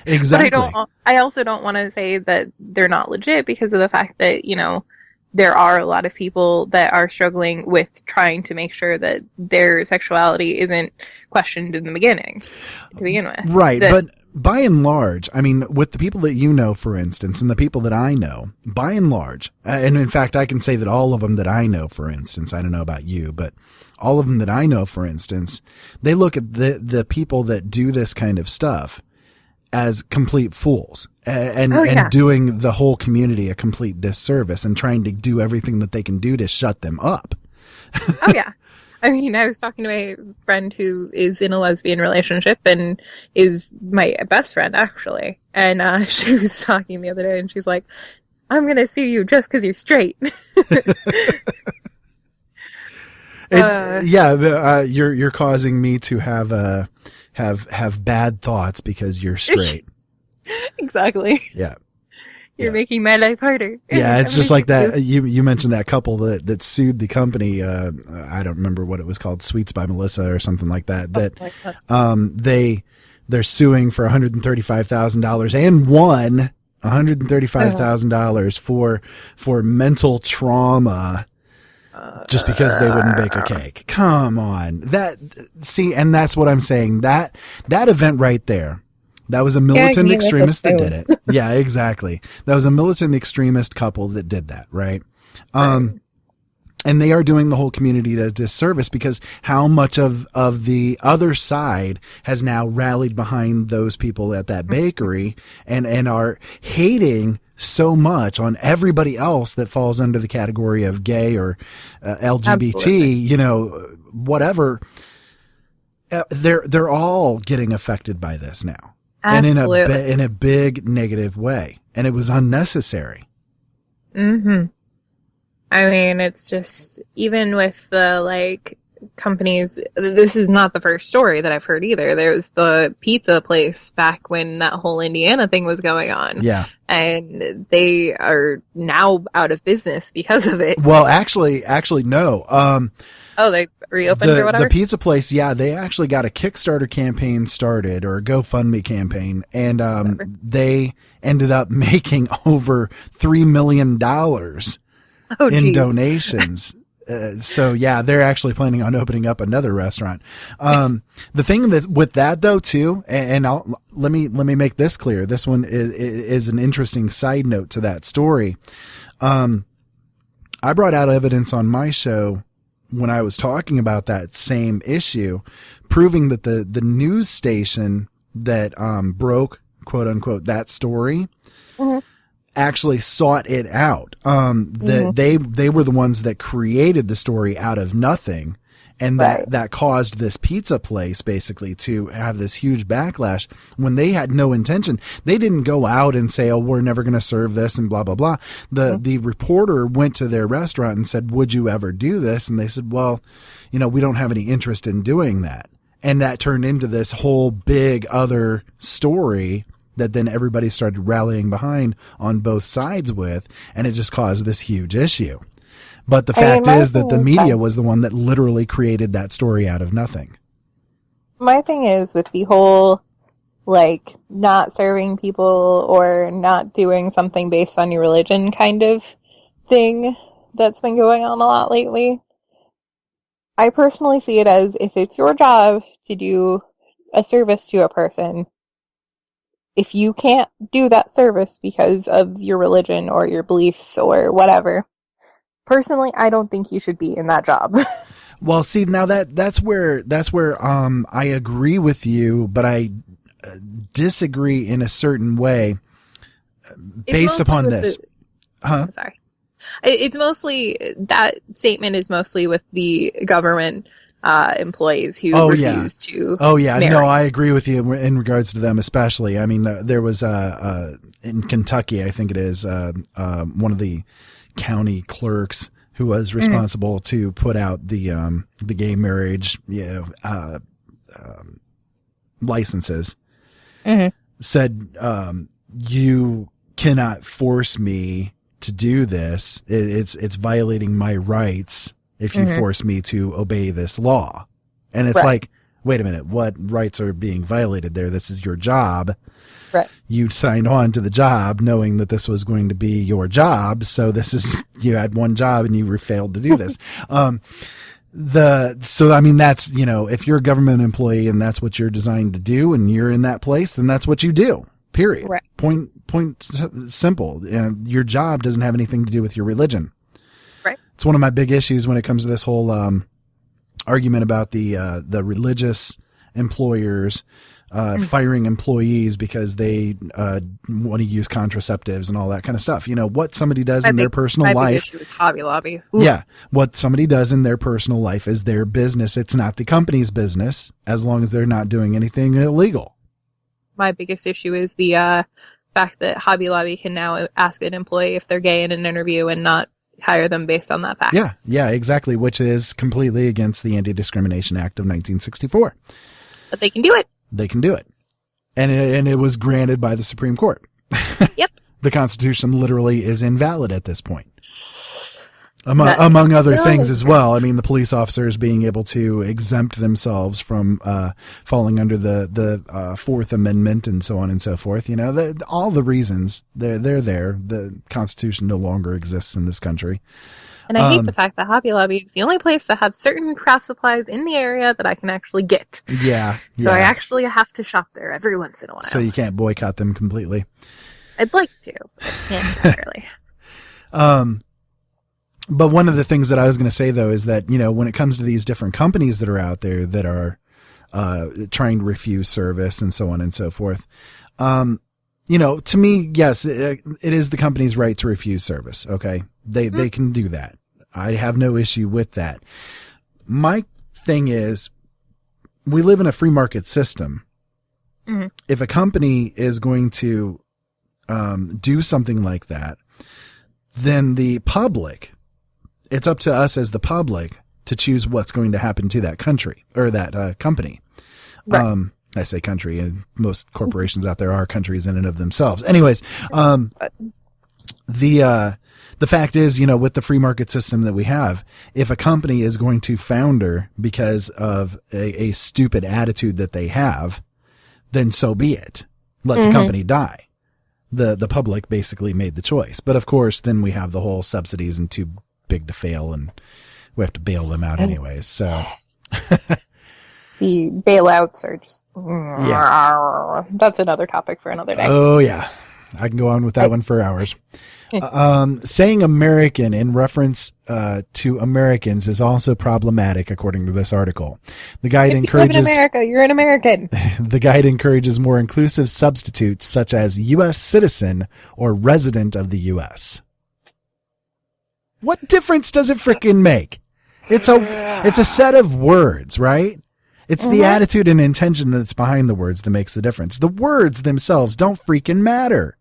Exactly. But I also don't want to say that they're not legit because of the fact that, you know, there are a lot of people that are struggling with trying to make sure that their sexuality isn't questioned in the beginning, to begin with. Right. But by and large, I mean, with the people that you know, for instance, and the people that I know, by and large, and in fact, I can say that all of them that I know, for instance, I don't know about you, but all of them that I know, for instance, they look at the people that do this kind of stuff as complete fools and doing the whole community a complete disservice and trying to do everything that they can do to shut them up. Oh, yeah. I mean, I was talking to my friend who is in a lesbian relationship and is my best friend, actually. And she was talking the other day and she's like, I'm going to sue you just because you're straight. You're causing me to have bad thoughts because you're straight. Exactly. Yeah. You're making my life harder. Yeah, it's just like that. You mentioned that couple that sued the company. I don't remember what it was called, Sweets by Melissa or something like that. They're suing for $135,000 and won $135,000 for mental trauma. Just because they wouldn't bake a cake. Come on. And that's what I'm saying. That event right there, that was a militant extremist that did it. Yeah, exactly. That was a militant extremist couple that did that, right? And they are doing the whole community a disservice because how much of the other side has now rallied behind those people at that bakery and are hating so much on everybody else that falls under the category of gay or LGBT, Absolutely. You know, whatever. They're all getting affected by this now. Absolutely. And in a big negative way. And it was unnecessary. Mm-hmm. I mean, it's just, even with the, like, companies, this is not the first story that I've heard either. There was the pizza place back when that whole Indiana thing was going on. Yeah. And they are now out of business because of it. Well, actually, no. They reopened or whatever? The pizza place, yeah, they actually got a Kickstarter campaign started, or a GoFundMe campaign, and they ended up making over $3 million in donations. So yeah, they're actually planning on opening up another restaurant. The thing with that though too, and let me make this clear. This one is an interesting side note to that story. I brought out evidence on my show when I was talking about that same issue, proving that the news station that broke, quote unquote, that story, mm-hmm. actually sought it out. They were the ones that created the story out of nothing. And that caused this pizza place basically to have this huge backlash when they had no intention. They didn't go out and say, oh, we're never going to serve this and blah, blah, blah. The reporter went to their restaurant and said, would you ever do this? And they said, well, you know, we don't have any interest in doing that. And that turned into this whole big other story that then everybody started rallying behind on both sides with, and it just caused this huge issue. But the fact is that the media was the one that literally created that story out of nothing. My thing is with the whole, like, not serving people or not doing something based on your religion kind of thing that's been going on a lot lately. I personally see it as, if it's your job to do a service to a person, if you can't do that service because of your religion or your beliefs or whatever, personally, I don't think you should be in that job. Well, see, now that's where I agree with you, but I disagree in a certain way. based upon this. I'm sorry. It's mostly, that statement is mostly with the government employees who refuse to marry. No, I agree with you in regards to them especially. I mean, there was in Kentucky, I think it is, one of the county clerks who was responsible to put out the gay marriage licenses, said, you cannot force me to do this. It's violating my rights if you force me to obey this law. And it's like, wait a minute, what rights are being violated there? This is your job. Right. You signed on to the job knowing that this was going to be your job. So you had one job and you failed to do this. So I mean, that's, if you're a government employee and that's what you're designed to do and you're in that place, then that's what you do. Period. Right. Point simple. Your job doesn't have anything to do with your religion. Right. It's one of my big issues when it comes to this whole argument about the religious employers firing employees because they want to use contraceptives and all that kind of stuff. What somebody does in their personal life. Issue with Hobby Lobby. Ooh. Yeah. What somebody does in their personal life is their business. It's not the company's business as long as they're not doing anything illegal. My biggest issue is the fact that Hobby Lobby can now ask an employee if they're gay in an interview and not hire them based on that fact. Yeah, exactly, which is completely against the Anti-Discrimination Act of 1964. But they can do it. They can do it. And it was granted by the Supreme Court. Yep. The Constitution literally is invalid at this point. Among other things as well. I mean, the police officers being able to exempt themselves from falling under the Fourth Amendment and so on and so forth. All the reasons they're there. The Constitution no longer exists in this country. And I hate the fact that Hobby Lobby is the only place that have certain craft supplies in the area that I can actually get. Yeah. So I actually have to shop there every once in a while. So you can't boycott them completely. I'd like to, but I can't entirely. But one of the things that I was going to say, though, is that, when it comes to these different companies that are out there that are trying to refuse service and so on and so forth, to me, yes, it is the company's right to refuse service. Okay. They can do that. I have no issue with that. My thing is, we live in a free market system. Mm-hmm. If a company is going to do something like that, then the public, it's up to us as the public to choose what's going to happen to that country or that company. Right. I say country, and most corporations out there are countries in and of themselves. Anyways, the fact is, with the free market system that we have, if a company is going to founder because of a stupid attitude that they have, then so be it. Let the company die. The public basically made the choice. But of course, then we have the whole subsidies and too big to fail, and we have to bail them out anyways. So the bailouts are just, that's another topic for another day. Oh yeah. I can go on with that one for hours. Saying American in reference to Americans is also problematic, according to this article. The guide encourages, you live in America, you're an American. The guide encourages more inclusive substitutes such as U.S. citizen or resident of the U.S. What difference does it frickin' make? It's a set of words, right? It's the attitude and intention that's behind the words that makes the difference. The words themselves don't freaking matter.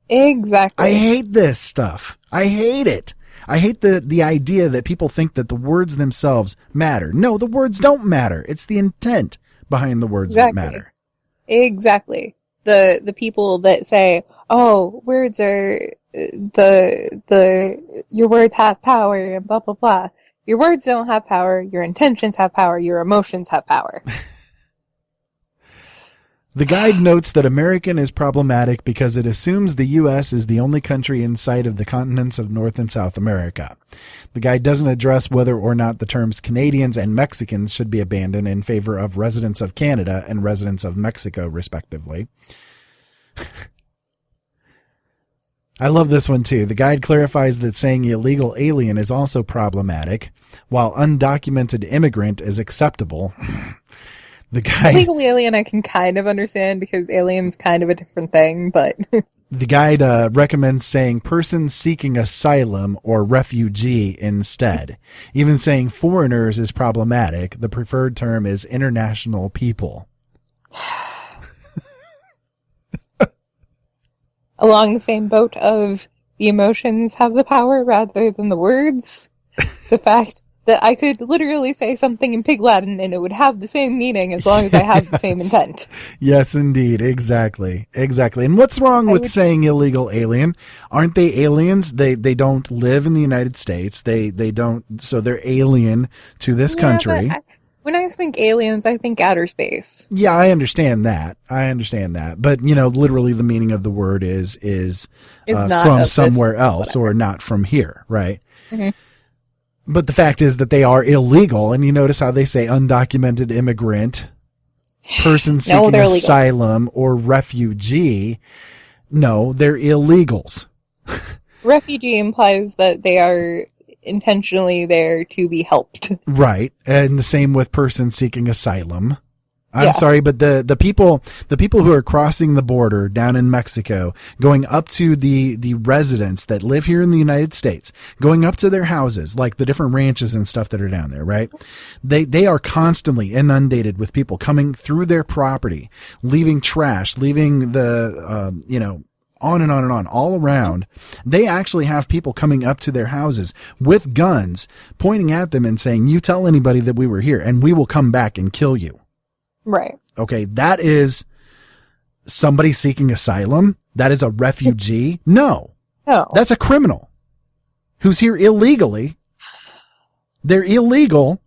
Exactly. I hate this stuff. I hate it. I hate the idea that people think that the words themselves matter. No, the words don't matter. It's the intent behind the words that matter. Exactly. The people that say, "Oh, words are your words have power," and blah blah blah. Your words don't have power. Your intentions have power. Your emotions have power. The guide notes that American is problematic because it assumes the U.S. is the only country inside of the continents of North and South America. The guide doesn't address whether or not the terms Canadians and Mexicans should be abandoned in favor of residents of Canada and residents of Mexico, respectively. I love this one, too. The guide clarifies that saying illegal alien is also problematic, while undocumented immigrant is acceptable. The guy, Illegal alien I can kind of understand because alien's kind of a different thing, but the guide recommends saying person seeking asylum or refugee instead. Even saying foreigners is problematic. The preferred term is international people. along the same boat of the emotions have the power rather than the words. The fact that I could literally say something in Pig Latin and it would have the same meaning as long as I have the same intent. Yes, indeed. Exactly. And what's wrong with saying illegal alien? Aren't they aliens? They don't live in the United States. They don't, so they're alien to this country. When I think aliens, I think outer space. Yeah, I understand that. But, literally the meaning of the word is from somewhere else or not from here, right? Mm-hmm. But the fact is that they are illegal, and you notice how they say undocumented immigrant, person seeking asylum, or refugee. No, they're illegals. Refugee implies that they are intentionally there to be helped. Right, and the same with person seeking asylum. I'm sorry, but the people who are crossing the border down in Mexico, going up to the residents that live here in the United States, going up to their houses, like the different ranches and stuff that are down there, right? They are constantly inundated with people coming through their property, leaving trash, leaving the, on and on and on, all around. They actually have people coming up to their houses with guns, pointing at them and saying, you tell anybody that we were here and we will come back and kill you. Right. Okay, that is somebody seeking asylum? That is a refugee? No. That's a criminal who's here illegally. They're illegal.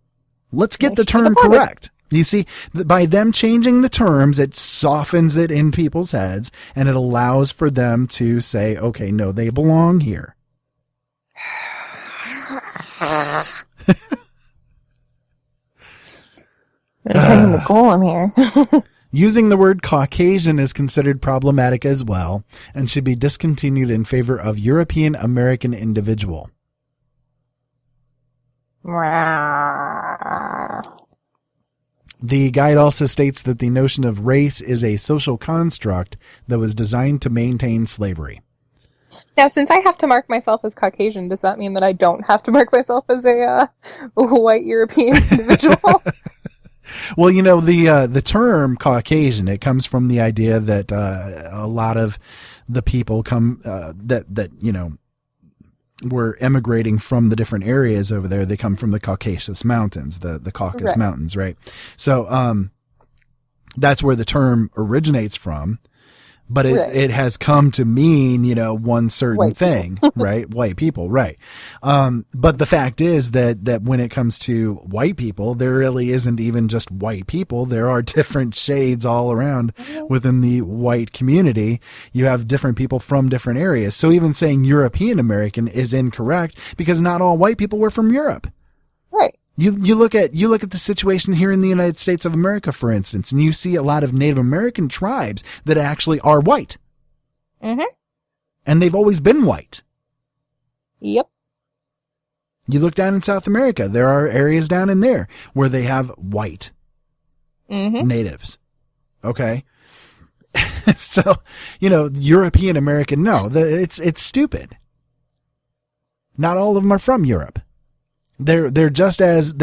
Let's get the term correct. You see, by them changing the terms, it softens it in people's heads, and it allows for them to say, okay, no, they belong here. Hitting the goal here. Using the word Caucasian is considered problematic as well and should be discontinued in favor of European American individual. The guide also states that the notion of race is a social construct that was designed to maintain slavery. Now, since I have to mark myself as Caucasian, does that mean that I don't have to mark myself as a white European individual? Well, the term Caucasian, it comes from the idea that a lot of the people come that were emigrating from the different areas over there. They come from the Caucasus Mountains, the Caucasus Mountains, right? So that's where the term originates from. But it has come to mean, one certain white thing, right? White people, right. But the fact is that when it comes to white people, there really isn't even just white people. There are different shades all around within the white community. You have different people from different areas. So even saying European American is incorrect because not all white people were from Europe. Right. You look at the situation here in the United States of America, for instance, and you see a lot of Native American tribes that actually are white. Mm-hmm. And they've always been white. Yep. You look down in South America, there are areas down in there where they have white natives. Okay. So, European American, no, it's stupid. Not all of them are from Europe. They're just as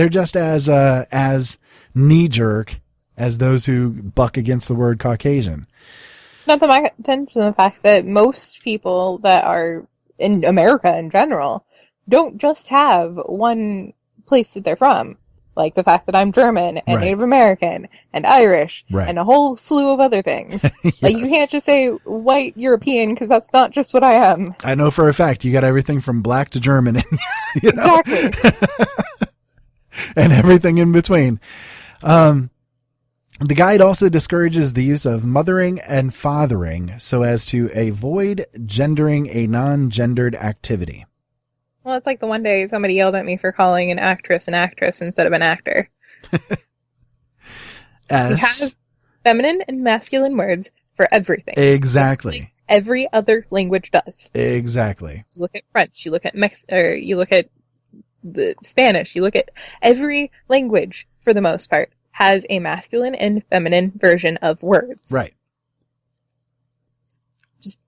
knee jerk as those who buck against the word Caucasian. Not that my attention to the fact that most people that are in America in general don't just have one place that they're from. Like the fact that I'm German and Native American and Irish and a whole slew of other things. Yes. Like you can't just say white European because that's not just what I am. I know for a fact you got everything from black to German, Exactly. and everything in between. The guide also discourages the use of mothering and fathering so as to avoid gendering a non-gendered activity. Well, it's like the one day somebody yelled at me for calling an actress instead of an actor. We have feminine and masculine words for everything. Exactly. Like every other language does. Exactly. You look at French, you look at you look at the Spanish, you look at every language for the most part has a masculine and feminine version of words. Right. Just,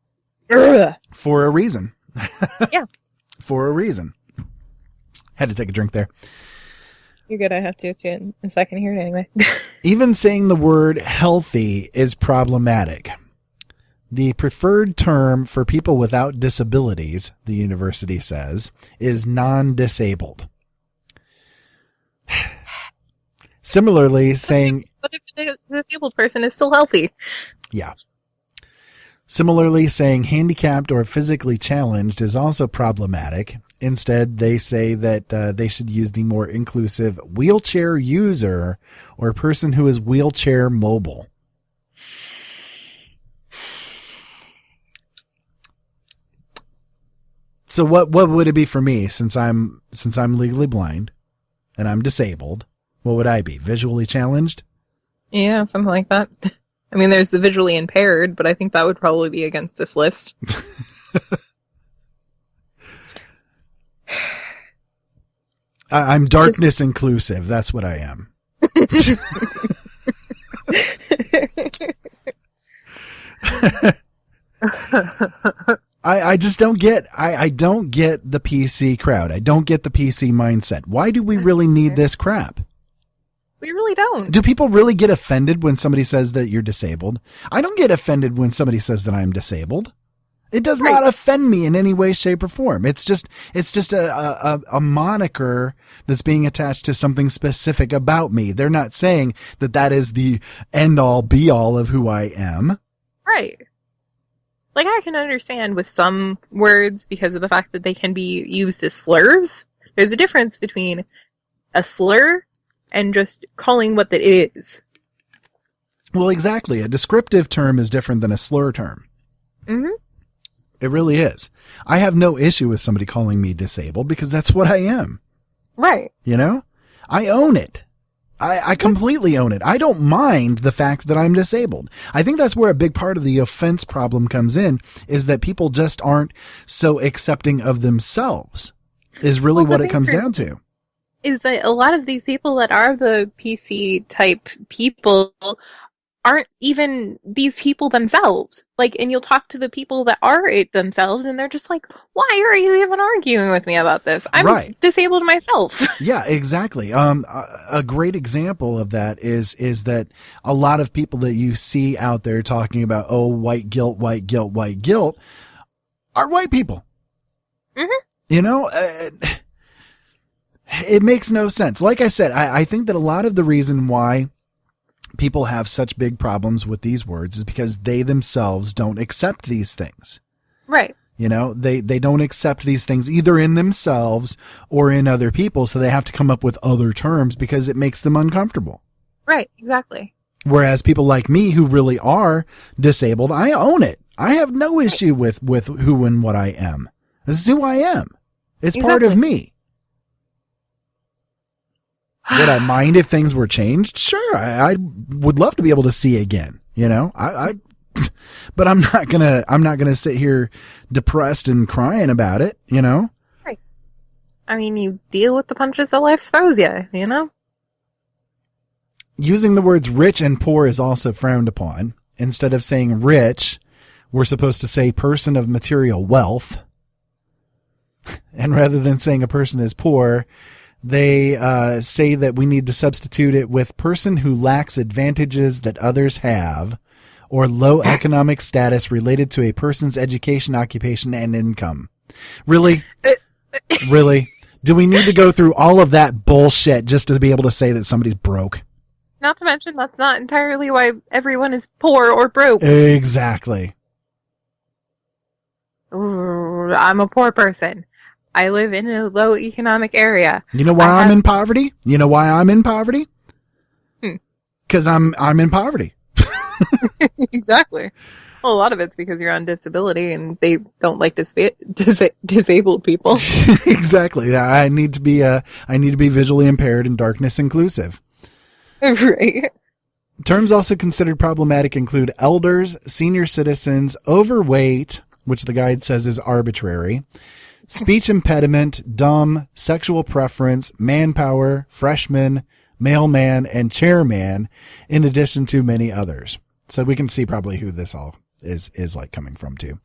ugh. For a reason. Yeah. For a reason. Had to take a drink there. You're good. I have to in a second here anyway. Even saying the word healthy is problematic. The preferred term for people without disabilities, the university says, is non-disabled. Similarly, saying... What if the disabled person is still healthy? Yeah. Similarly, saying handicapped or physically challenged is also problematic. Instead, they say that they should use the more inclusive wheelchair user or person who is wheelchair mobile. So what would it be for me since I'm legally blind and I'm disabled? What would I be? Visually challenged? Yeah, something like that. I mean, there's the visually impaired, but I think that would probably be against this list. I'm darkness inclusive. That's what I am. I just don't get, I don't get the PC crowd. I don't get the PC mindset. Why do we really need this crap? We really don't. Do people really get offended when somebody says that you're disabled? I don't get offended when somebody says that I'm disabled. It does not offend me in any way, shape, or form. It's just a moniker that's being attached to something specific about me. They're not saying that that is the end all be all of who I am. Right. Like, I can understand with some words because of the fact that they can be used as slurs. There's a difference between a slur and just calling what that is. Well, exactly. A descriptive term is different than a slur term. Mm-hmm. It really is. I have no issue with somebody calling me disabled because that's what I am. Right. You know? I own it. I completely own it. I don't mind the fact that I'm disabled. I think that's where a big part of the offense problem comes in, is that people just aren't so accepting of themselves, is really what it comes down to. Is that a lot of these people that are the PC type people aren't even these people themselves. Like, and you'll talk to the people that are it themselves, and they're just like, why are you even arguing with me about this? I'm disabled myself. Yeah, exactly. A great example of that is that a lot of people that you see out there talking about, oh, white guilt, white guilt, white guilt, are white people. Mm-hmm. You know, it makes no sense. Like I said, I think that a lot of the reason why people have such big problems with these words is because they themselves don't accept these things. Right. You know, they don't accept these things either in themselves or in other people. So they have to come up with other terms because it makes them uncomfortable. Right. Exactly. Whereas people like me who really are disabled, I own it. I have no issue with who and what I am. This is who I am. It's part of me. Would I mind if things were changed? Sure. I would love to be able to see again, you know, but I'm not gonna sit here depressed and crying about it, you know? Right. I mean, you deal with the punches that life throws you, you know? Using the words rich and poor is also frowned upon. Instead of saying rich, we're supposed to say person of material wealth. And rather than saying a person is poor, they say that we need to substitute it with person who lacks advantages that others have, or low economic status related to a person's education, occupation, and income. Really? Really? Do we need to go through all of that bullshit just to be able to say that somebody's broke? Not to mention, that's not entirely why everyone is poor or broke. Exactly. Ooh, I'm a poor person. I live in a low economic area. You know why I'm in poverty? You know why I'm in poverty? Because I'm in poverty. Exactly. Well, a lot of it's because you're on disability and they don't like disabled people. Exactly. I need to be visually impaired and darkness inclusive. Right. Terms also considered problematic include elders, senior citizens, overweight, which the guide says is arbitrary, speech impediment, dumb, sexual preference, manpower, freshman, mailman, and chairman, in addition to many others. So we can see probably who this all is like coming from too.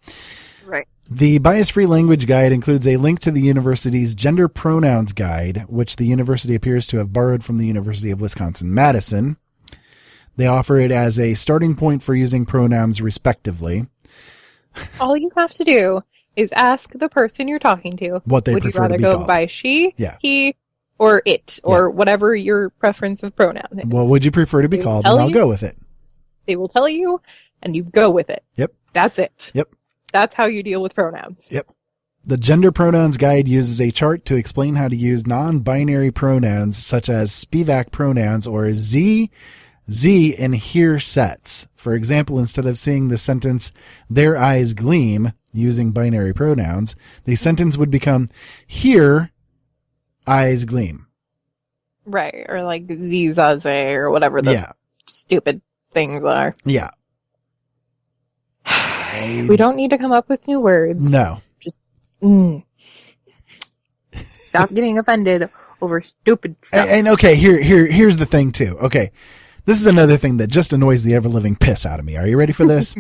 Right. The Bias-Free Language Guide includes a link to the university's Gender Pronouns Guide, which the university appears to have borrowed from the University of Wisconsin-Madison. They offer it as a starting point for using pronouns respectively. All you have to do is ask the person you're talking to What they would you prefer rather to be go called. by she, Yeah. he, or it, or whatever your preference of pronoun is. What would you prefer to be They will called? tell And I'll you. go with it. They will tell you, and you go with it. Yep. That's it. Yep. That's how you deal with pronouns. Yep. The Gender Pronouns Guide uses a chart to explain how to use non-binary pronouns such as Spivak pronouns or Z and here sets. For example, instead of seeing the sentence, their eyes gleam, using binary pronouns, the sentence would become, here eyes gleam. Right. Or like zizaze or whatever the stupid things are. Yeah. We don't need to come up with new words. No. Just stop getting offended over stupid stuff. And okay, here's the thing too. Okay. This is another thing that just annoys the ever-living piss out of me. Are you ready for this?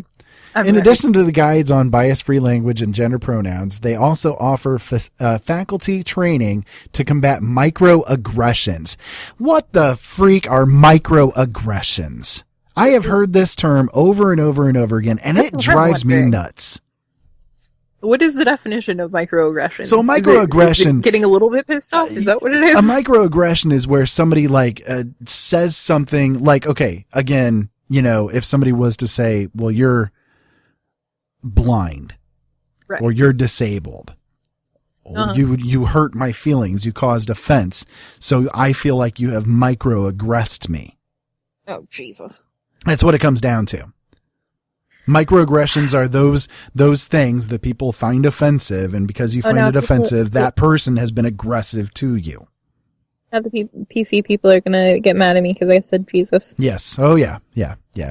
In addition to the guides on bias-free language and gender pronouns, they also offer faculty training to combat microaggressions. What the freak are microaggressions? I have heard this term over and over and over again, and it drives me nuts. What is the definition of microaggression? So microaggression, is it getting a little bit pissed off? Is that what it is? A microaggression is where somebody says something like, okay, again, if somebody was to say, well, you're blind, right, or you're disabled, or you hurt my feelings, you caused offense, so I feel like you have microaggressed me. Oh, Jesus. That's what it comes down to. Microaggressions are those things that people find offensive, and because you find it offensive, that person has been aggressive to you. Now the PC people are gonna get mad at me because I said Jesus. Yes. Oh yeah.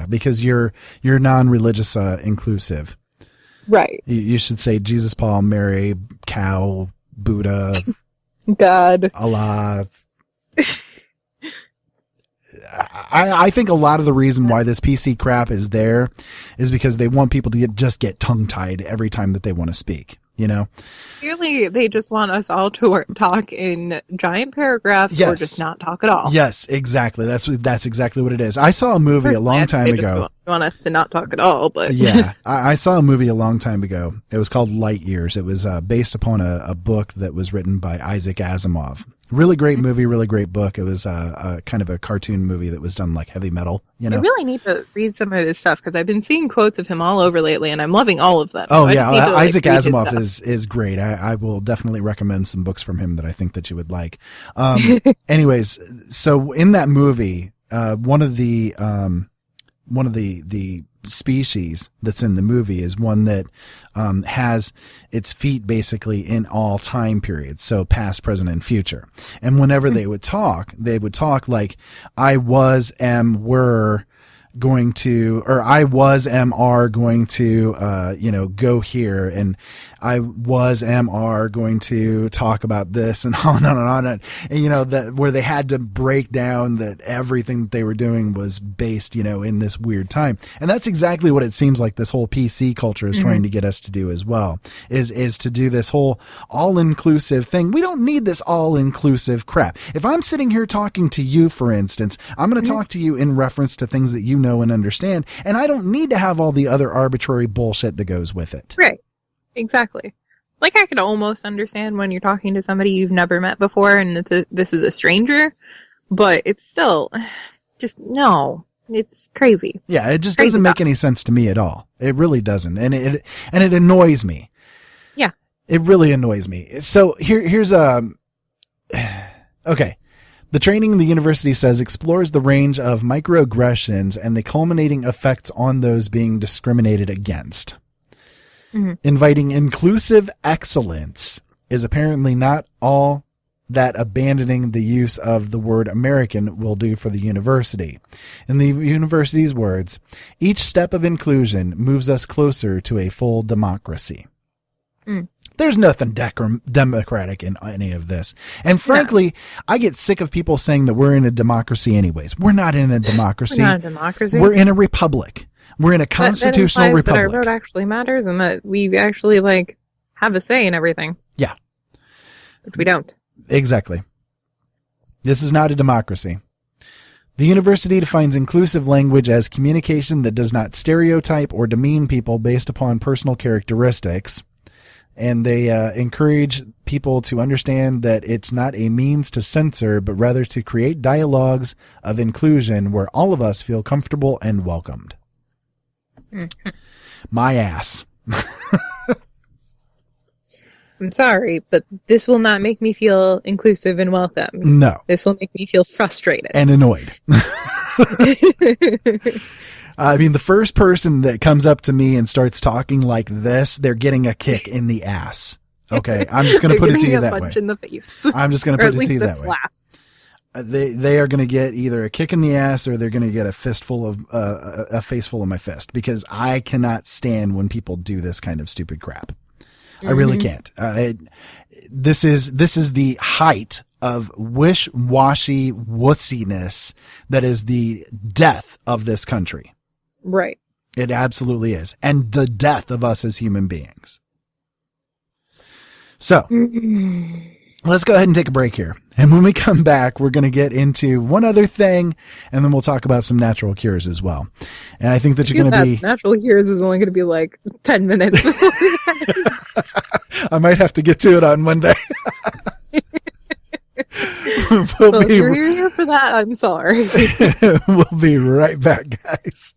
Because you're non-religious inclusive. Right. You should say Jesus, Paul, Mary, cow, Buddha, God, Allah. I think a lot of the reason why this PC crap is there is because they want people to just get tongue-tied every time that they want to speak, Clearly, they just want us all to talk in giant paragraphs or just not talk at all. Yes, exactly. That's exactly what it is. I saw a movie a long time ago. Just want us to not talk at all, but yeah, I saw a movie a long time ago. It was called Light Years. It was based upon a book that was written by Isaac Asimov. Really great movie, really great book. It was a kind of a cartoon movie that was done like heavy metal, I really need to read some of his stuff because I've been seeing quotes of him all over lately, and I'm loving all of them. Oh, so yeah. Isaac Asimov is is great. I will definitely recommend some books from him that I think that you would like. Anyways, so in that movie, one of the species that's in the movie is one that has its feet basically in all time periods, so past, present, and future. And whenever they would talk like, I was, am, were going to, or I was, am, are going to, go here, and I was, am, are going to talk about this, and on and on and on. And that where they had to break down that everything that they were doing was based, in this weird time. And that's exactly what it seems like this whole PC culture is trying to get us to do as well, is to do this whole all-inclusive thing. We don't need this all-inclusive crap. If I'm sitting here talking to you, for instance, I'm going to talk to you in reference to things that you know and understand, and I don't need to have all the other arbitrary bullshit that goes with it. Right. Exactly. Like, I could almost understand when you're talking to somebody you've never met before and this is a stranger, but it's still just, no, it's crazy. Yeah, it just doesn't make any sense to me at all. It really doesn't. And it annoys me. Yeah. It really annoys me. So here's okay. The training the university says explores the range of microaggressions and the culminating effects on those being discriminated against. Mm-hmm. Inviting inclusive excellence is apparently not all that abandoning the use of the word American will do for the university. In the university's words, each step of inclusion moves us closer to a full democracy. There's nothing democratic in any of this. And frankly, I get sick of people saying that we're in a democracy anyways. We're not in a democracy. We're not a democracy. We're in a republic. We're in a constitutional republic. That our vote actually matters and that we actually have a say in everything. Yeah. Which we don't. Exactly. This is not a democracy. The university defines inclusive language as communication that does not stereotype or demean people based upon personal characteristics. And they encourage people to understand that it's not a means to censor, but rather to create dialogues of inclusion where all of us feel comfortable and welcomed. My ass. I'm sorry, but this will not make me feel inclusive and welcome. No. This will make me feel frustrated. And annoyed. I mean, the first person that comes up to me and starts talking like this, they're getting a kick in the ass. Okay, I'm just going to put it to you that way. A punch in the face. I'm just going to put it to you that way. They are going to get either a kick in the ass or they're going to get a fistful of a face full of my fist, because I cannot stand when people do this kind of stupid crap. I really can't. This is the height of wish-washy wussiness that is the death of this country. Right. It absolutely is. And the death of us as human beings. So, let's go ahead and take a break here. And when we come back, we're going to get into one other thing, and then we'll talk about some natural cures as well. And I think that you're going to be... Natural cures is only going to be 10 minutes. I might have to get to it on Monday. If you're here for that, I'm sorry. We'll be right back, guys.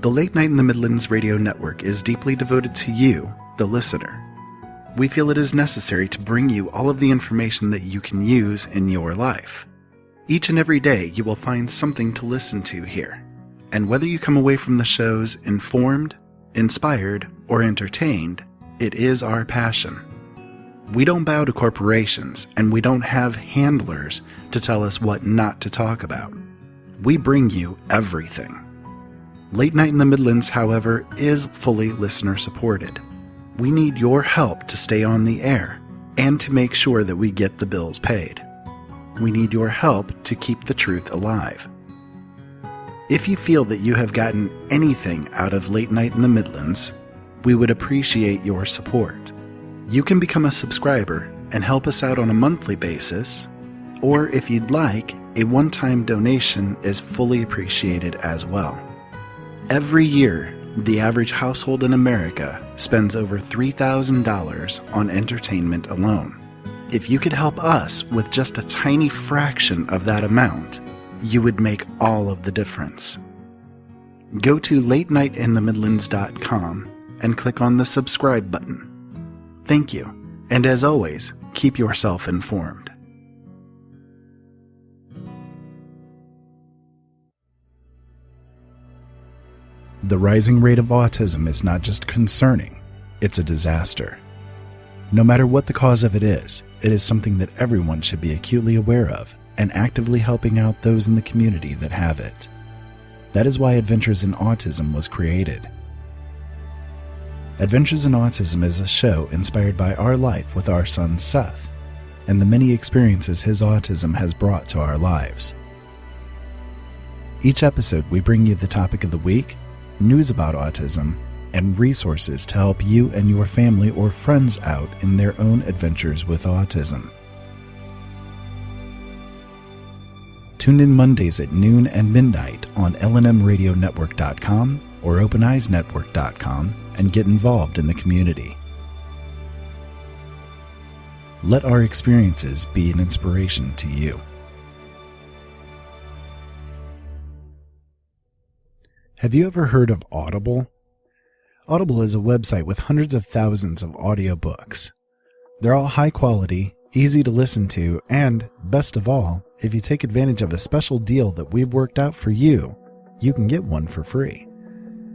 The Late Night in the Midlands radio network is deeply devoted to you, the listener. We feel it is necessary to bring you all of the information that you can use in your life. Each and every day you will find something to listen to here. And whether you come away from the shows informed, inspired, or entertained, it is our passion. We don't bow to corporations, and we don't have handlers to tell us what not to talk about. We bring you everything. Late Night in the Midlands, however, is fully listener-supported. We need your help to stay on the air and to make sure that we get the bills paid. We need your help to keep the truth alive. If you feel that you have gotten anything out of Late Night in the Midlands, we would appreciate your support. You can become a subscriber and help us out on a monthly basis, or if you'd like, a one-time donation is fully appreciated as well. Every year, the average household in America spends over $3,000 on entertainment alone. If you could help us with just a tiny fraction of that amount, you would make all of the difference. Go to latenightinthemidlands.com and click on the subscribe button. Thank you, and as always, keep yourself informed. The rising rate of autism is not just concerning, it's a disaster. No matter what the cause of it is something that everyone should be acutely aware of and actively helping out those in the community that have it. That is why Adventures in Autism was created. Adventures in Autism is a show inspired by our life with our son Seth, and the many experiences his autism has brought to our lives. Each episode we bring you the topic of the week, news about autism, and resources to help you and your family or friends out in their own adventures with autism. Tune in Mondays at noon and midnight on lnmradionetwork.com or openeyesnetwork.com and get involved in the community. Let our experiences be an inspiration to you. Have you ever heard of Audible? Audible is a website with hundreds of thousands of audiobooks. They're all high quality, easy to listen to, and, best of all, if you take advantage of a special deal that we've worked out for you, you can get one for free.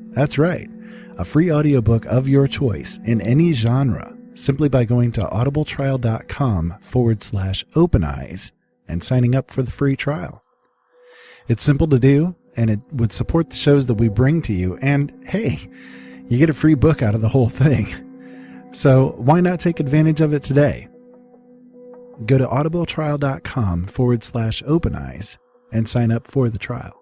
That's right, a free audiobook of your choice in any genre, simply by going to audibletrial.com/openeyes and signing up for the free trial. It's simple to do, and it would support the shows that we bring to you, and hey, you get a free book out of the whole thing. So why not take advantage of it today? Go to audibletrial.com/openeyes and sign up for the trial.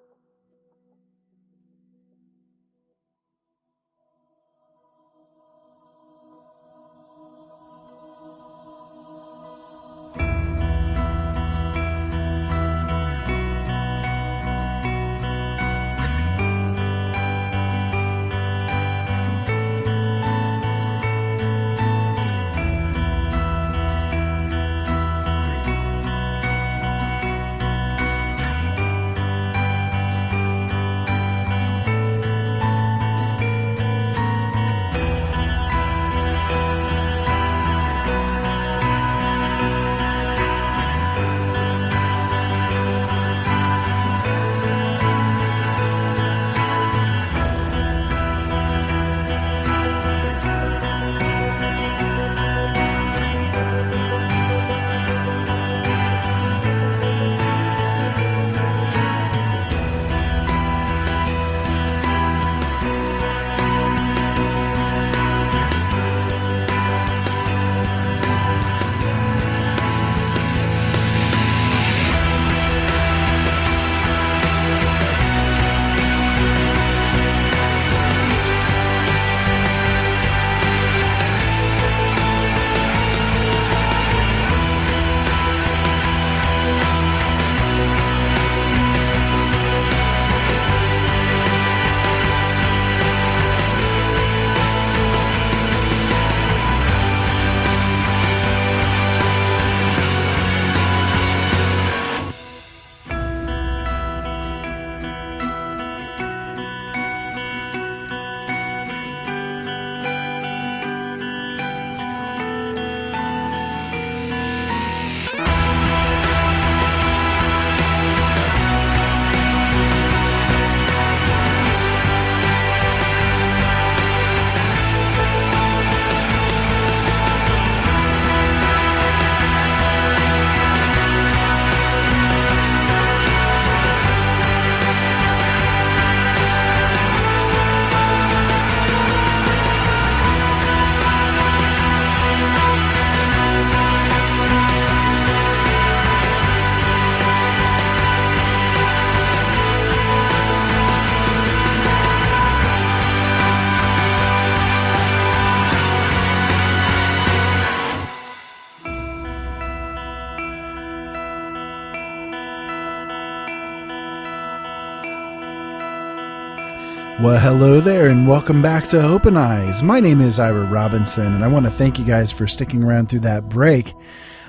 Well, hello there, and welcome back to Open Eyes. My name is Ira Robinson, and I want to thank you guys for sticking around through that break.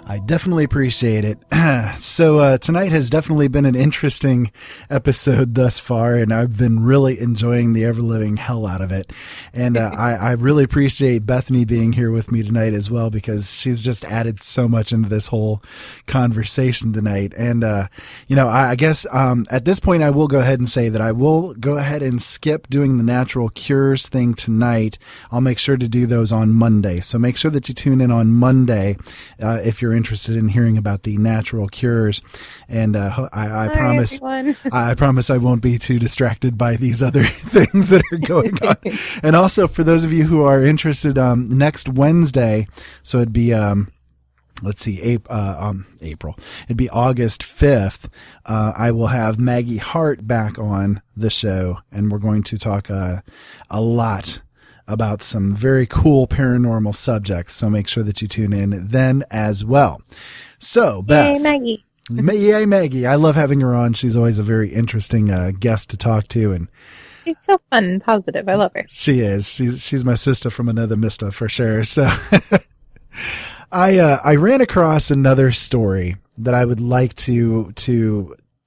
I definitely appreciate it. So tonight has definitely been an interesting episode thus far, and I've been really enjoying the ever-living hell out of it. And I really appreciate Bethany being here with me tonight as well, because she's just added so much into this whole conversation tonight. And, I guess at this point I will go ahead and say that I will go ahead and skip doing the natural cures thing tonight. I'll make sure to do those on Monday. So make sure that you tune in on Monday if you're interested in hearing about the natural cures. And I promise I promise I won't be too distracted by these other things that are going on. And also, for those of you who are interested, next Wednesday, so it'd be April. It'd be August 5th. I will have Maggie Hart back on the show, and we're going to talk a lot about some very cool paranormal subjects. So make sure that you tune in then as well. So, Beth. Yay, Maggie. Yay, Maggie. I love having her on. She's always a very interesting guest to talk to, and she's so fun and positive. I love her. She is. She's my sister from another mister for sure. So I ran across another story that I would like to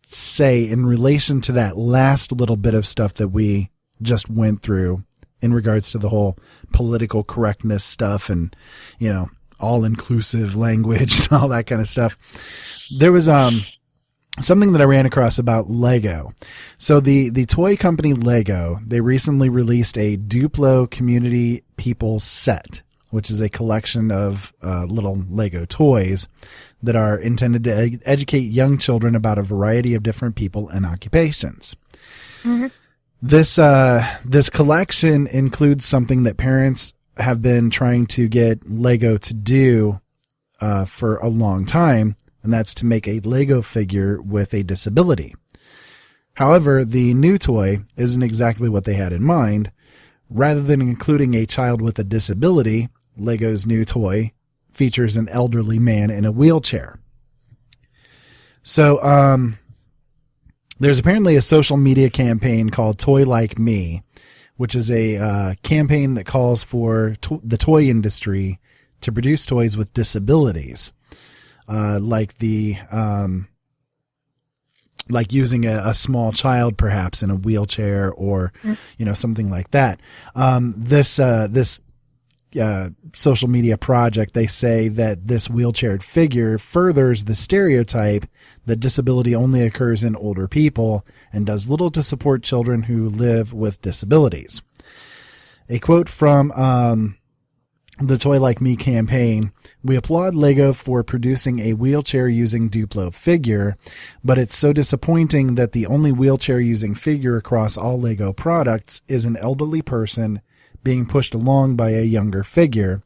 say in relation to that last little bit of stuff that we just went through in regards to the whole political correctness stuff and, all inclusive language and all that kind of stuff. There was, something that I ran across about Lego. So the toy company Lego, they recently released a Duplo Community People set, which is a collection of little Lego toys that are intended to educate young children about a variety of different people and occupations. Mm-hmm. This collection includes something that parents have been trying to get Lego to do for a long time, and that's to make a Lego figure with a disability. However, the new toy isn't exactly what they had in mind. Rather than including a child with a disability, Lego's new toy features an elderly man in a wheelchair. So, there's apparently a social media campaign called Toy Like Me, which is a campaign that calls for the toy industry to produce toys with disabilities. Like using a small child perhaps in a wheelchair or, something like that. This social media project, they say that this wheelchaired figure furthers the stereotype that disability only occurs in older people and does little to support children who live with disabilities. A quote from, the Toy Like Me campaign: "We applaud Lego for producing a wheelchair-using Duplo figure, but it's so disappointing that the only wheelchair-using figure across all Lego products is an elderly person being pushed along by a younger figure.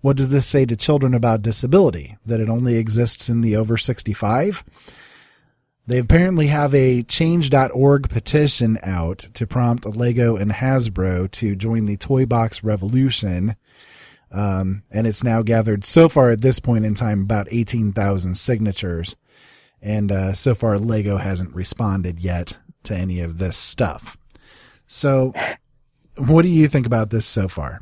What does this say to children about disability? That it only exists in the over 65? They apparently have a change.org petition out to prompt Lego and Hasbro to join the Toy Box revolution. And it's now gathered, so far at this point in time, about 18,000 signatures. And so far, Lego hasn't responded yet to any of this stuff. So what do you think about this so far?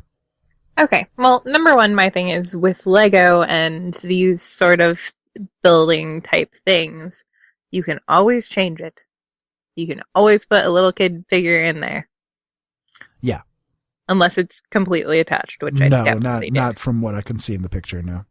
Okay. Well, number one, my thing is with Lego and these sort of building type things, you can always change it. You can always put a little kid figure in there. Yeah. Unless it's completely attached, which I definitely do. Not from what I can see in the picture, no.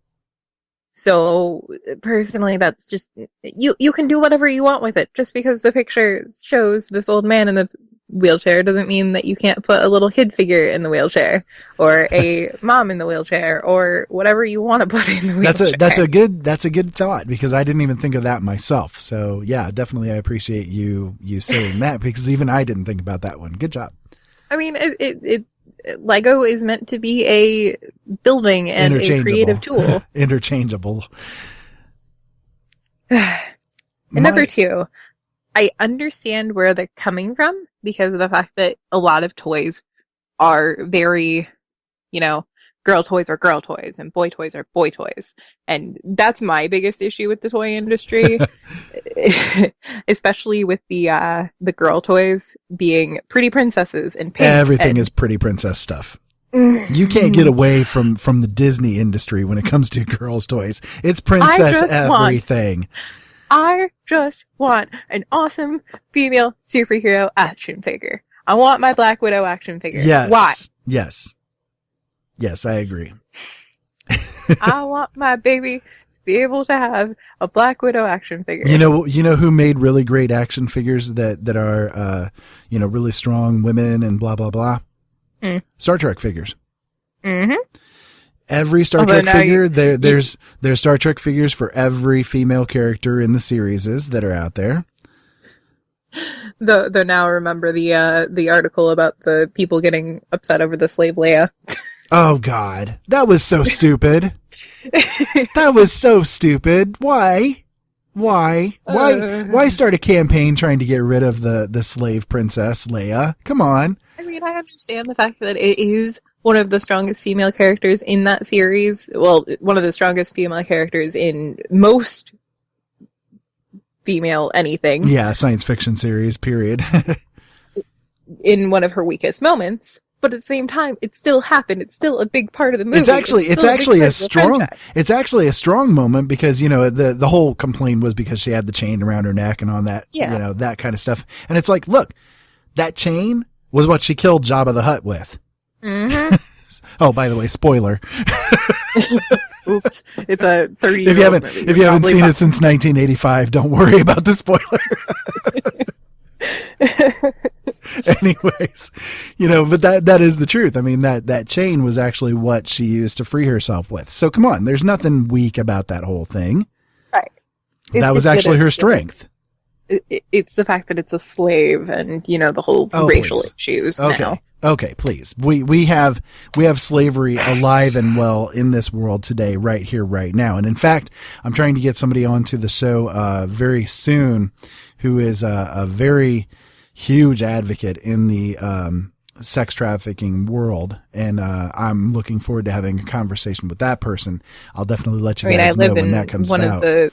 So personally, that's just, you can do whatever you want with it. Just because the picture shows this old man in the wheelchair doesn't mean that you can't put a little kid figure in the wheelchair or a mom in the wheelchair or whatever you want to put in the wheelchair. That's a good thought, because I didn't even think of that myself. So yeah, definitely I appreciate you saying that, because even I didn't think about that one. Good job. I mean, Lego is meant to be a building and a creative tool. Interchangeable. And number two, I understand where they're coming from because of the fact that a lot of toys are very, girl toys are girl toys and boy toys are boy toys. And that's my biggest issue with the toy industry, especially with the girl toys being pretty princesses and pink. Everything is pretty princess stuff. You can't get away from the Disney industry when it comes to girls' toys. It's princess everything. I just want an awesome female superhero action figure. I want my Black Widow action figure. Yes. Why? Yes, I agree. I want my baby to be able to have a Black Widow action figure. You know who made really great action figures that are really strong women and blah blah blah? Star Trek figures. Mm-hmm. Every Star Trek figure, there's Star Trek figures for every female character in the series that are out there. Though now remember the article about the people getting upset over the slave Leia. Oh God, that was so stupid. That was so stupid. Why start a campaign trying to get rid of the slave princess Leia? Come on. I mean, I understand the fact that it is one of the strongest female characters in that series. Well, one of the strongest female characters in most female anything. Yeah, science fiction series, period. In one of her weakest moments. But at the same time, it still happened. It's still a big part of the movie. It's actually a strong moment because, the whole complaint was because she had the chain around her neck and on that, that kind of stuff. And it's like, look, that chain was what she killed Jabba the Hutt with. Mm-hmm. Oh, by the way, spoiler. Oops, it's a 30. If you haven't seen it since 1985, don't worry about the spoiler. Anyways, but that is the truth. I mean, that chain was actually what she used to free herself with. So come on, there's nothing weak about that whole thing. Right. That was actually her strength. It's the fact that it's a slave and, the whole racial issues now. Okay, please. We have slavery alive and well in this world today, right here, right now. And in fact, I'm trying to get somebody onto the show very soon who is a very huge advocate in the sex trafficking world. And I'm looking forward to having a conversation with that person. I'll definitely let you guys know when that comes out. I live in one of the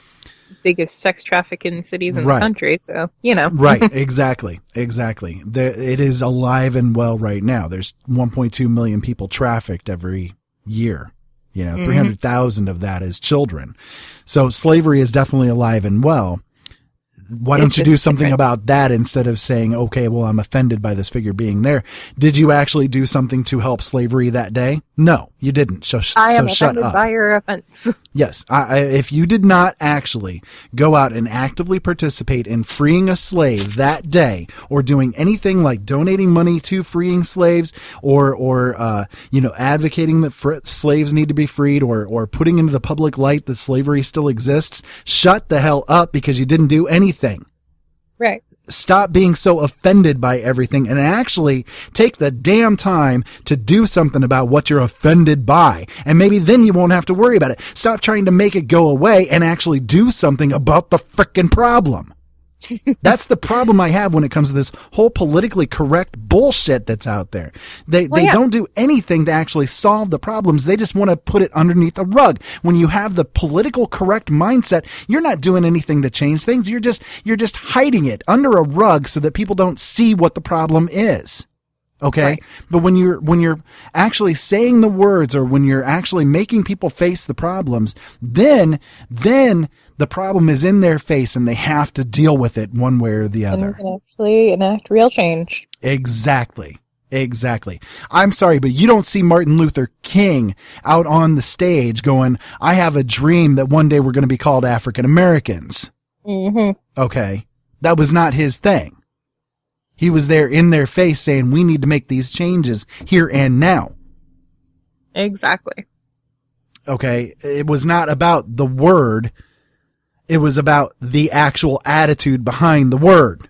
biggest sex trafficking cities in the country, so Right, exactly. It is alive and well right now. There's 1.2 million people trafficked every year. 300,000 of that is children. So slavery is definitely alive and well. Why don't you do something about that instead of saying, okay, well, I'm offended by this figure being there? Did you actually do something to help slavery that day? No, you didn't. So I am shut offended up. by your offense. Yes. If you did not actually go out and actively participate in freeing a slave that day, or doing anything like donating money to freeing slaves, or advocating that slaves need to be freed, or putting into the public light that slavery still exists, shut the hell up, because you didn't do anything. Right. Stop being so offended by everything and actually take the damn time to do something about what you're offended by. And maybe then you won't have to worry about it. Stop trying to make it go away and actually do something about the frickin' problem. That's the problem I have when it comes to this whole politically correct bullshit that's out there. They don't do anything to actually solve the problems. They just want to put it underneath a rug. When you have the political correct mindset, you're not doing anything to change things. You're just hiding it under a rug so that people don't see what the problem is. Okay. Right. But when you're actually saying the words, or when you're actually making people face the problems, then the problem is in their face and they have to deal with it one way or the other. And can actually enact real change. Exactly. I'm sorry, but you don't see Martin Luther King out on the stage going, I have a dream that one day we're going to be called African Americans. Mm-hmm. Okay. That was not his thing. He was there in their face saying, we need to make these changes here and now. Exactly. Okay. It was not about the word. It was about the actual attitude behind the word.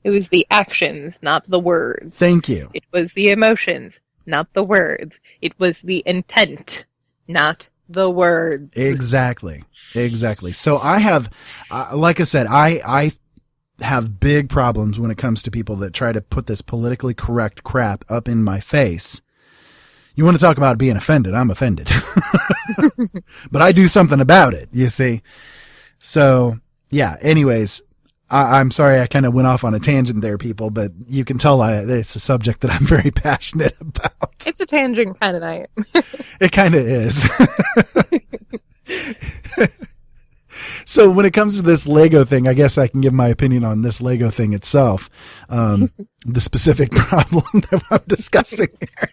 It was the actions, not the words. Thank you. It was the emotions, not the words. It was the intent, not the words. Exactly. So I have, like I said, I have big problems when it comes to people that try to put this politically correct crap up in my face. You want to talk about being offended? I'm offended. But I do something about it, you see. So, yeah, anyways, I'm sorry I kind of went off on a tangent there, people, but you can tell it's a subject that I'm very passionate about. It's a tangent kind of night. It kind of is. So when it comes to this Lego thing, I guess I can give my opinion on this Lego thing itself. The specific problem that I'm discussing here.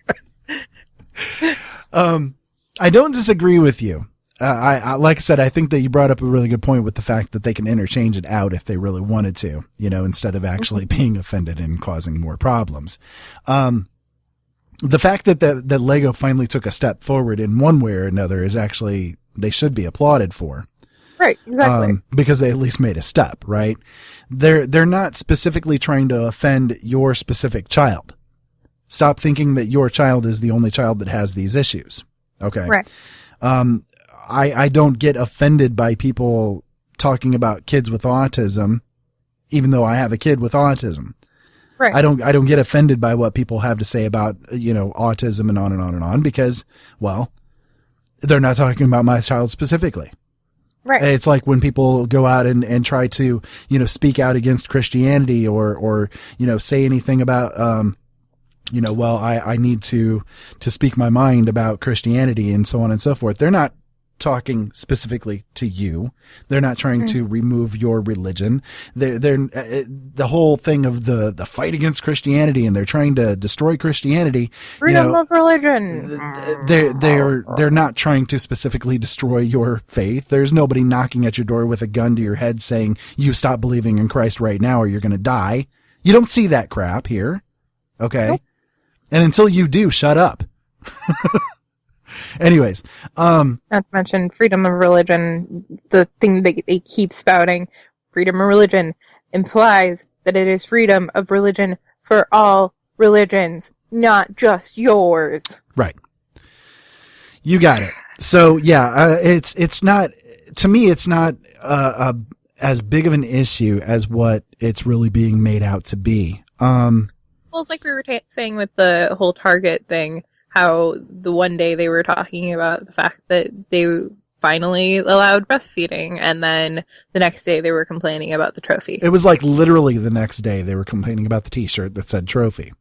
I don't disagree with you. I like I said, I think that you brought up a really good point with the fact that they can interchange it out if they really wanted to, instead of actually being offended and causing more problems. The fact that Lego finally took a step forward in one way or another is actually, they should be applauded for. Right, exactly. Because they at least made a step, right? They're not specifically trying to offend your specific child. Stop thinking that your child is the only child that has these issues. Okay. Right. I don't get offended by people talking about kids with autism, even though I have a kid with autism. Right. I don't get offended by what people have to say about, autism and on and on and on, because, well, they're not talking about my child specifically. Right. It's like when people go out and try to, speak out against Christianity or, say anything about, well, I need to speak my mind about Christianity and so on and so forth. They're not talking specifically to you. They're not trying to remove your religion. They're the whole thing of the fight against Christianity, and they're trying to destroy Christianity. Freedom of religion. They're not trying to specifically destroy your faith. There's nobody knocking at your door with a gun to your head saying, you stop believing in Christ right now or you're going to die. You don't see that crap here. Okay. Nope. And until you do, shut up. Anyways, not to mention freedom of religion, the thing they keep spouting, freedom of religion implies that it is freedom of religion for all religions, not just yours. Right. You got it. So yeah, it's not, to me, it's not as big of an issue as what it's really being made out to be. Well, it's like we were saying with the whole Target thing, how the one day they were talking about the fact that they finally allowed breastfeeding, and then the next day they were complaining about the trophy. It was like literally the next day they were complaining about the t-shirt that said trophy.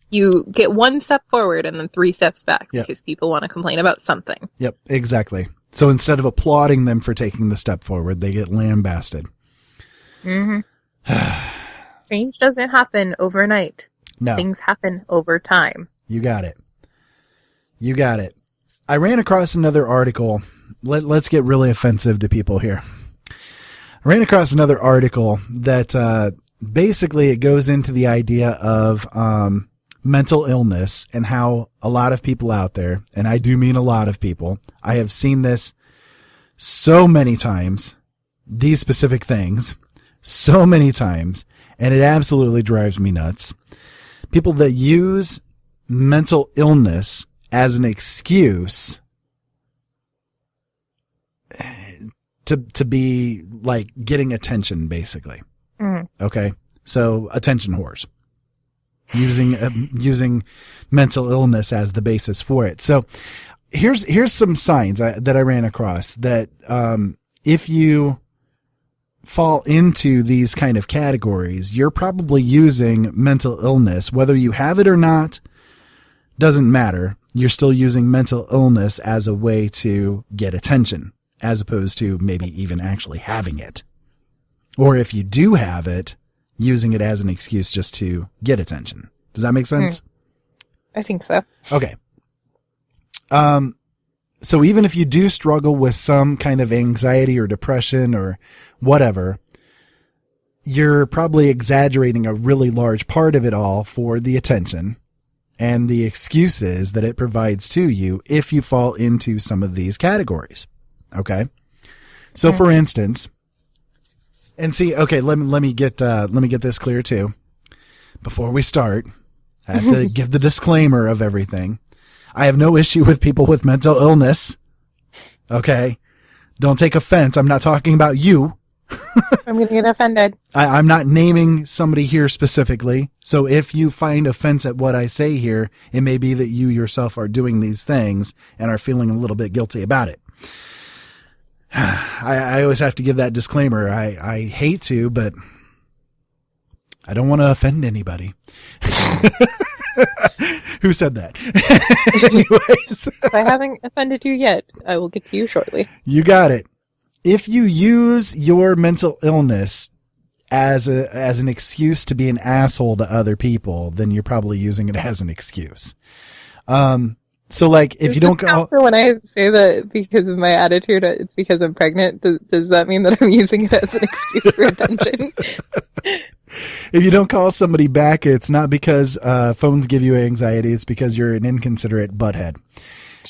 You get one step forward and then 3 steps back because people want to complain about something. Yep, exactly. So instead of applauding them for taking the step forward, they get lambasted. Mm-hmm. Change doesn't happen overnight. No. Things happen over time. You got it. You got it. I ran across another article. Let's get really offensive to people here. I ran across another article that basically it goes into the idea of mental illness and how a lot of people out there, and I do mean a lot of people, I have seen this so many times, these specific things, so many times, and it absolutely drives me nuts. People that use mental illness as an excuse to be like getting attention, basically. Okay. So attention whores using mental illness as the basis for it. So here's some signs that I ran across that, if you fall into these kind of categories, you're probably using mental illness, whether you have it or not, doesn't matter. You're still using mental illness as a way to get attention, as opposed to maybe even actually having it. Or if you do have it, using it as an excuse just to get attention. Does that make sense? I think so. Okay. So even if you do struggle with some kind of anxiety or depression or whatever, you're probably exaggerating a really large part of it all for the attention and the excuses that it provides to you if you fall into some of these categories. Okay. So for instance, and see, okay, let me get this clear too. Before we start, I have to give the disclaimer of everything. I have no issue with people with mental illness. Okay. Don't take offense. I'm not talking about you. I'm going to get offended. I'm not naming somebody here specifically. So if you find offense at what I say here, it may be that you yourself are doing these things and are feeling a little bit guilty about it. I always have to give that disclaimer. I hate to, but I don't want to offend anybody. Who said that? Anyways. If I haven't offended you yet, I will get to you shortly. You got it. If you use your mental illness as an excuse to be an asshole to other people, then you're probably using it as an excuse. So like if you don't call, when I say that because of my attitude, it's because I'm pregnant, does that mean that I'm using it as an excuse for attention? If you don't call somebody back, it's not because phones give you anxiety. It's because you're an inconsiderate butthead.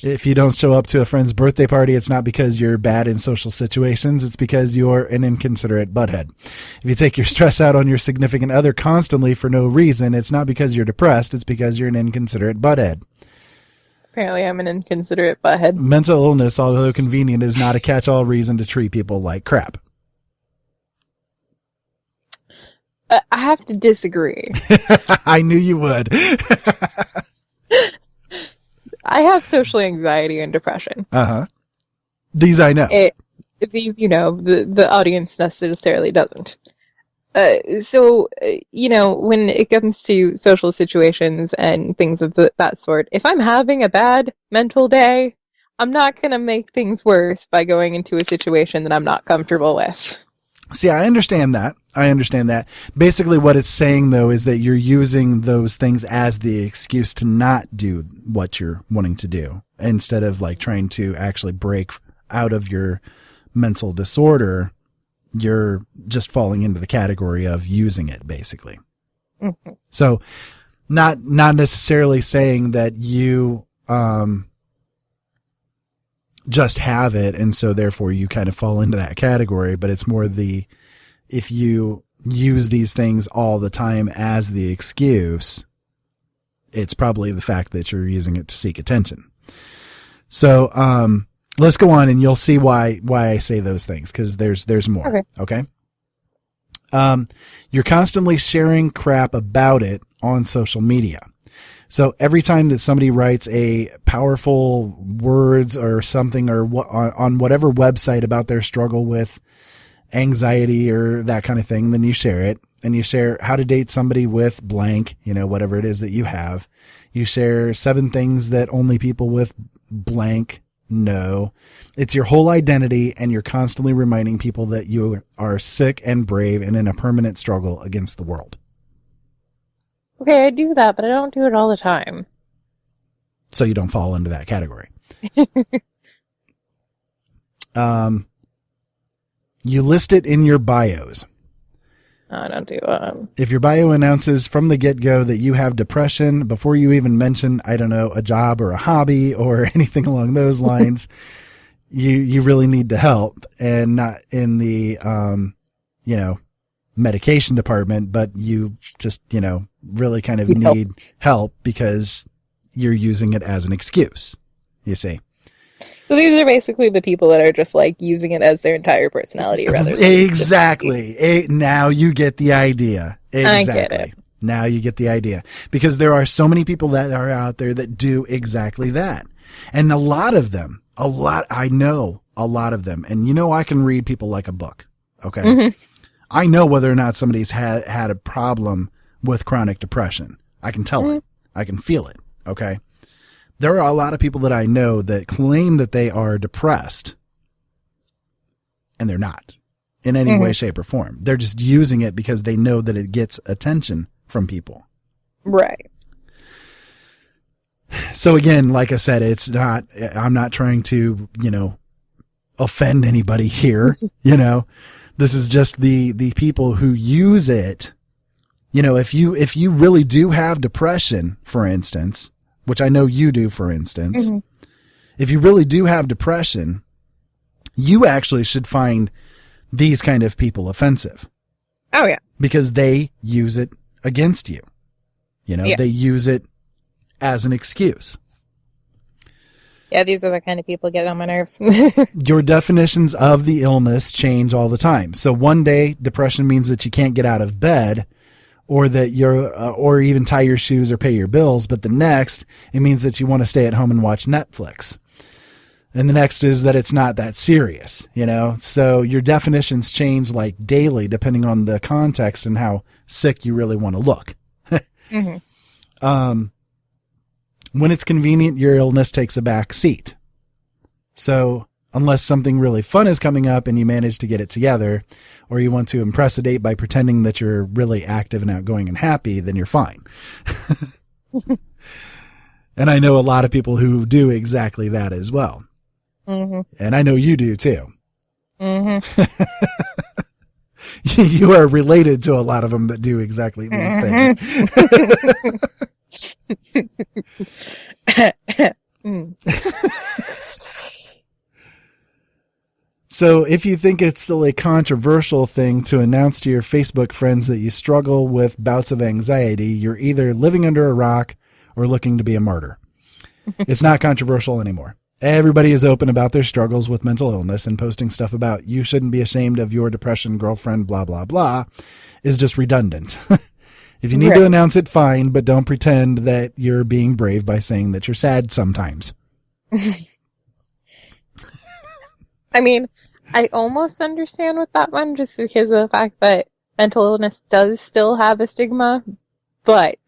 If you don't show up to a friend's birthday party, it's not because you're bad in social situations. It's because you're an inconsiderate butthead. If you take your stress out on your significant other constantly for no reason, it's not because you're depressed. It's because you're an inconsiderate butthead. Apparently I'm an inconsiderate butthead. Mental illness, although convenient, is not a catch-all reason to treat people like crap. I have to disagree. I knew you would. I have social anxiety and depression. Uh-huh. These I know. These, the audience necessarily doesn't. So, when it comes to social situations and things of that sort, if I'm having a bad mental day, I'm not going to make things worse by going into a situation that I'm not comfortable with. See, I understand that. Basically what it's saying, though, is that you're using those things as the excuse to not do what you're wanting to do, instead of like trying to actually break out of your mental disorder. You're just falling into the category of using it, basically. Mm-hmm. So not necessarily saying that you just have it, and so therefore you kind of fall into that category, but it's more if you use these things all the time as the excuse, it's probably the fact that you're using it to seek attention. So let's go on, and you'll see why I say those things, because there's more. Okay. You're constantly sharing crap about it on social media. So every time that somebody writes a powerful words or something or on whatever website about their struggle with anxiety or that kind of thing, then you share it, and you share how to date somebody with blank, whatever it is that you have. You share 7 things that only people with blank know. It's your whole identity, and you're constantly reminding people that you are sick and brave and in a permanent struggle against the world. Okay, I do that, but I don't do it all the time. So you don't fall into that category. You list it in your bios. I don't do If your bio announces from the get-go that you have depression before you even mention, I don't know, a job or a hobby or anything along those lines, you really need to help, and not in the, medication department, but you just, really kind of need help because you're using it as an excuse, you see. So these are basically the people that are just like using it as their entire personality rather than exactly. Now you get the idea. Exactly. I get it. Now you get the idea, because there are so many people that are out there that do exactly that. And I know a lot of them. And I can read people like a book. Okay. Mm-hmm. I know whether or not somebody's had a problem with chronic depression. I can tell it. I can feel it. Okay. There are a lot of people that I know that claim that they are depressed, and they're not in any way, shape, or form. They're just using it because they know that it gets attention from people. Right. So again, like I said, I'm not trying to, offend anybody here. This is just the people who use it. If you really do have depression, for instance, which I know you do, for instance, if you really do have depression, you actually should find these kind of people offensive. Oh, yeah. Because they use it against you. They use it as an excuse. Yeah, these are the kind of people that get on my nerves. Your definitions of the illness change all the time. So one day, depression means that you can't get out of bed, or that or even tie your shoes or pay your bills. But the next, it means that you want to stay at home and watch Netflix. And the next is that it's not that serious, So your definitions change like daily, depending on the context and how sick you really want to look. When it's convenient, your illness takes a back seat. So unless something really fun is coming up and you manage to get it together, or you want to impress a date by pretending that you're really active and outgoing and happy, then you're fine. And I know a lot of people who do exactly that as well. And I know you do too. You are related to a lot of them that do exactly these things. So if you think it's still a controversial thing to announce to your Facebook friends that you struggle with bouts of anxiety, you're either living under a rock or looking to be a martyr. It's not controversial anymore. Everybody is open about their struggles with mental illness, and posting stuff about you shouldn't be ashamed of your depression, girlfriend, blah, blah, blah, is just redundant. If you need to announce it, fine, but don't pretend that you're being brave by saying that you're sad sometimes. I mean, I almost understand with that one, just because of the fact that mental illness does still have a stigma, but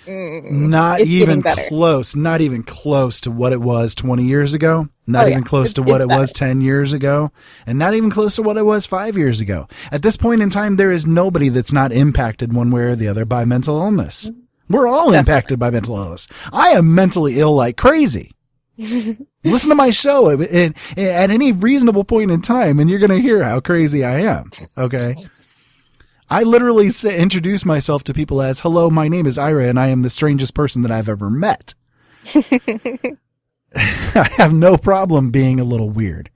Not it's even getting better. close. Not even close to what it was 20 years ago. Not even close to what it was 10 years ago. And not even close to what it was 5 years ago. At this point in time, there is nobody that's not impacted one way or the other by mental illness. We're all impacted by mental illness. I am mentally ill like crazy. Listen to my show at any reasonable point in time, and you're going to hear how crazy I am. Okay. I literally introduce myself to people as, hello, my name is Ira, and I am the strangest person that I've ever met. I have no problem being a little weird.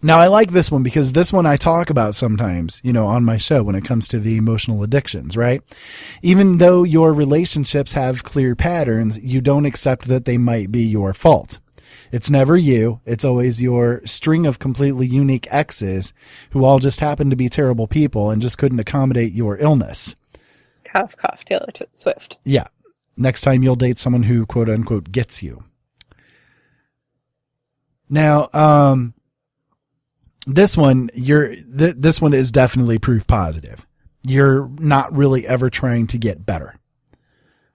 Now, I like this one because this one I talk about sometimes, on my show when it comes to the emotional addictions, right? Even though your relationships have clear patterns, you don't accept that they might be your fault. It's never you. It's always your string of completely unique exes who all just happen to be terrible people and just couldn't accommodate your illness. Cough, cough, Taylor Swift. Yeah. Next time you'll date someone who, quote unquote, gets you. Now, this one is definitely proof positive. You're not really ever trying to get better.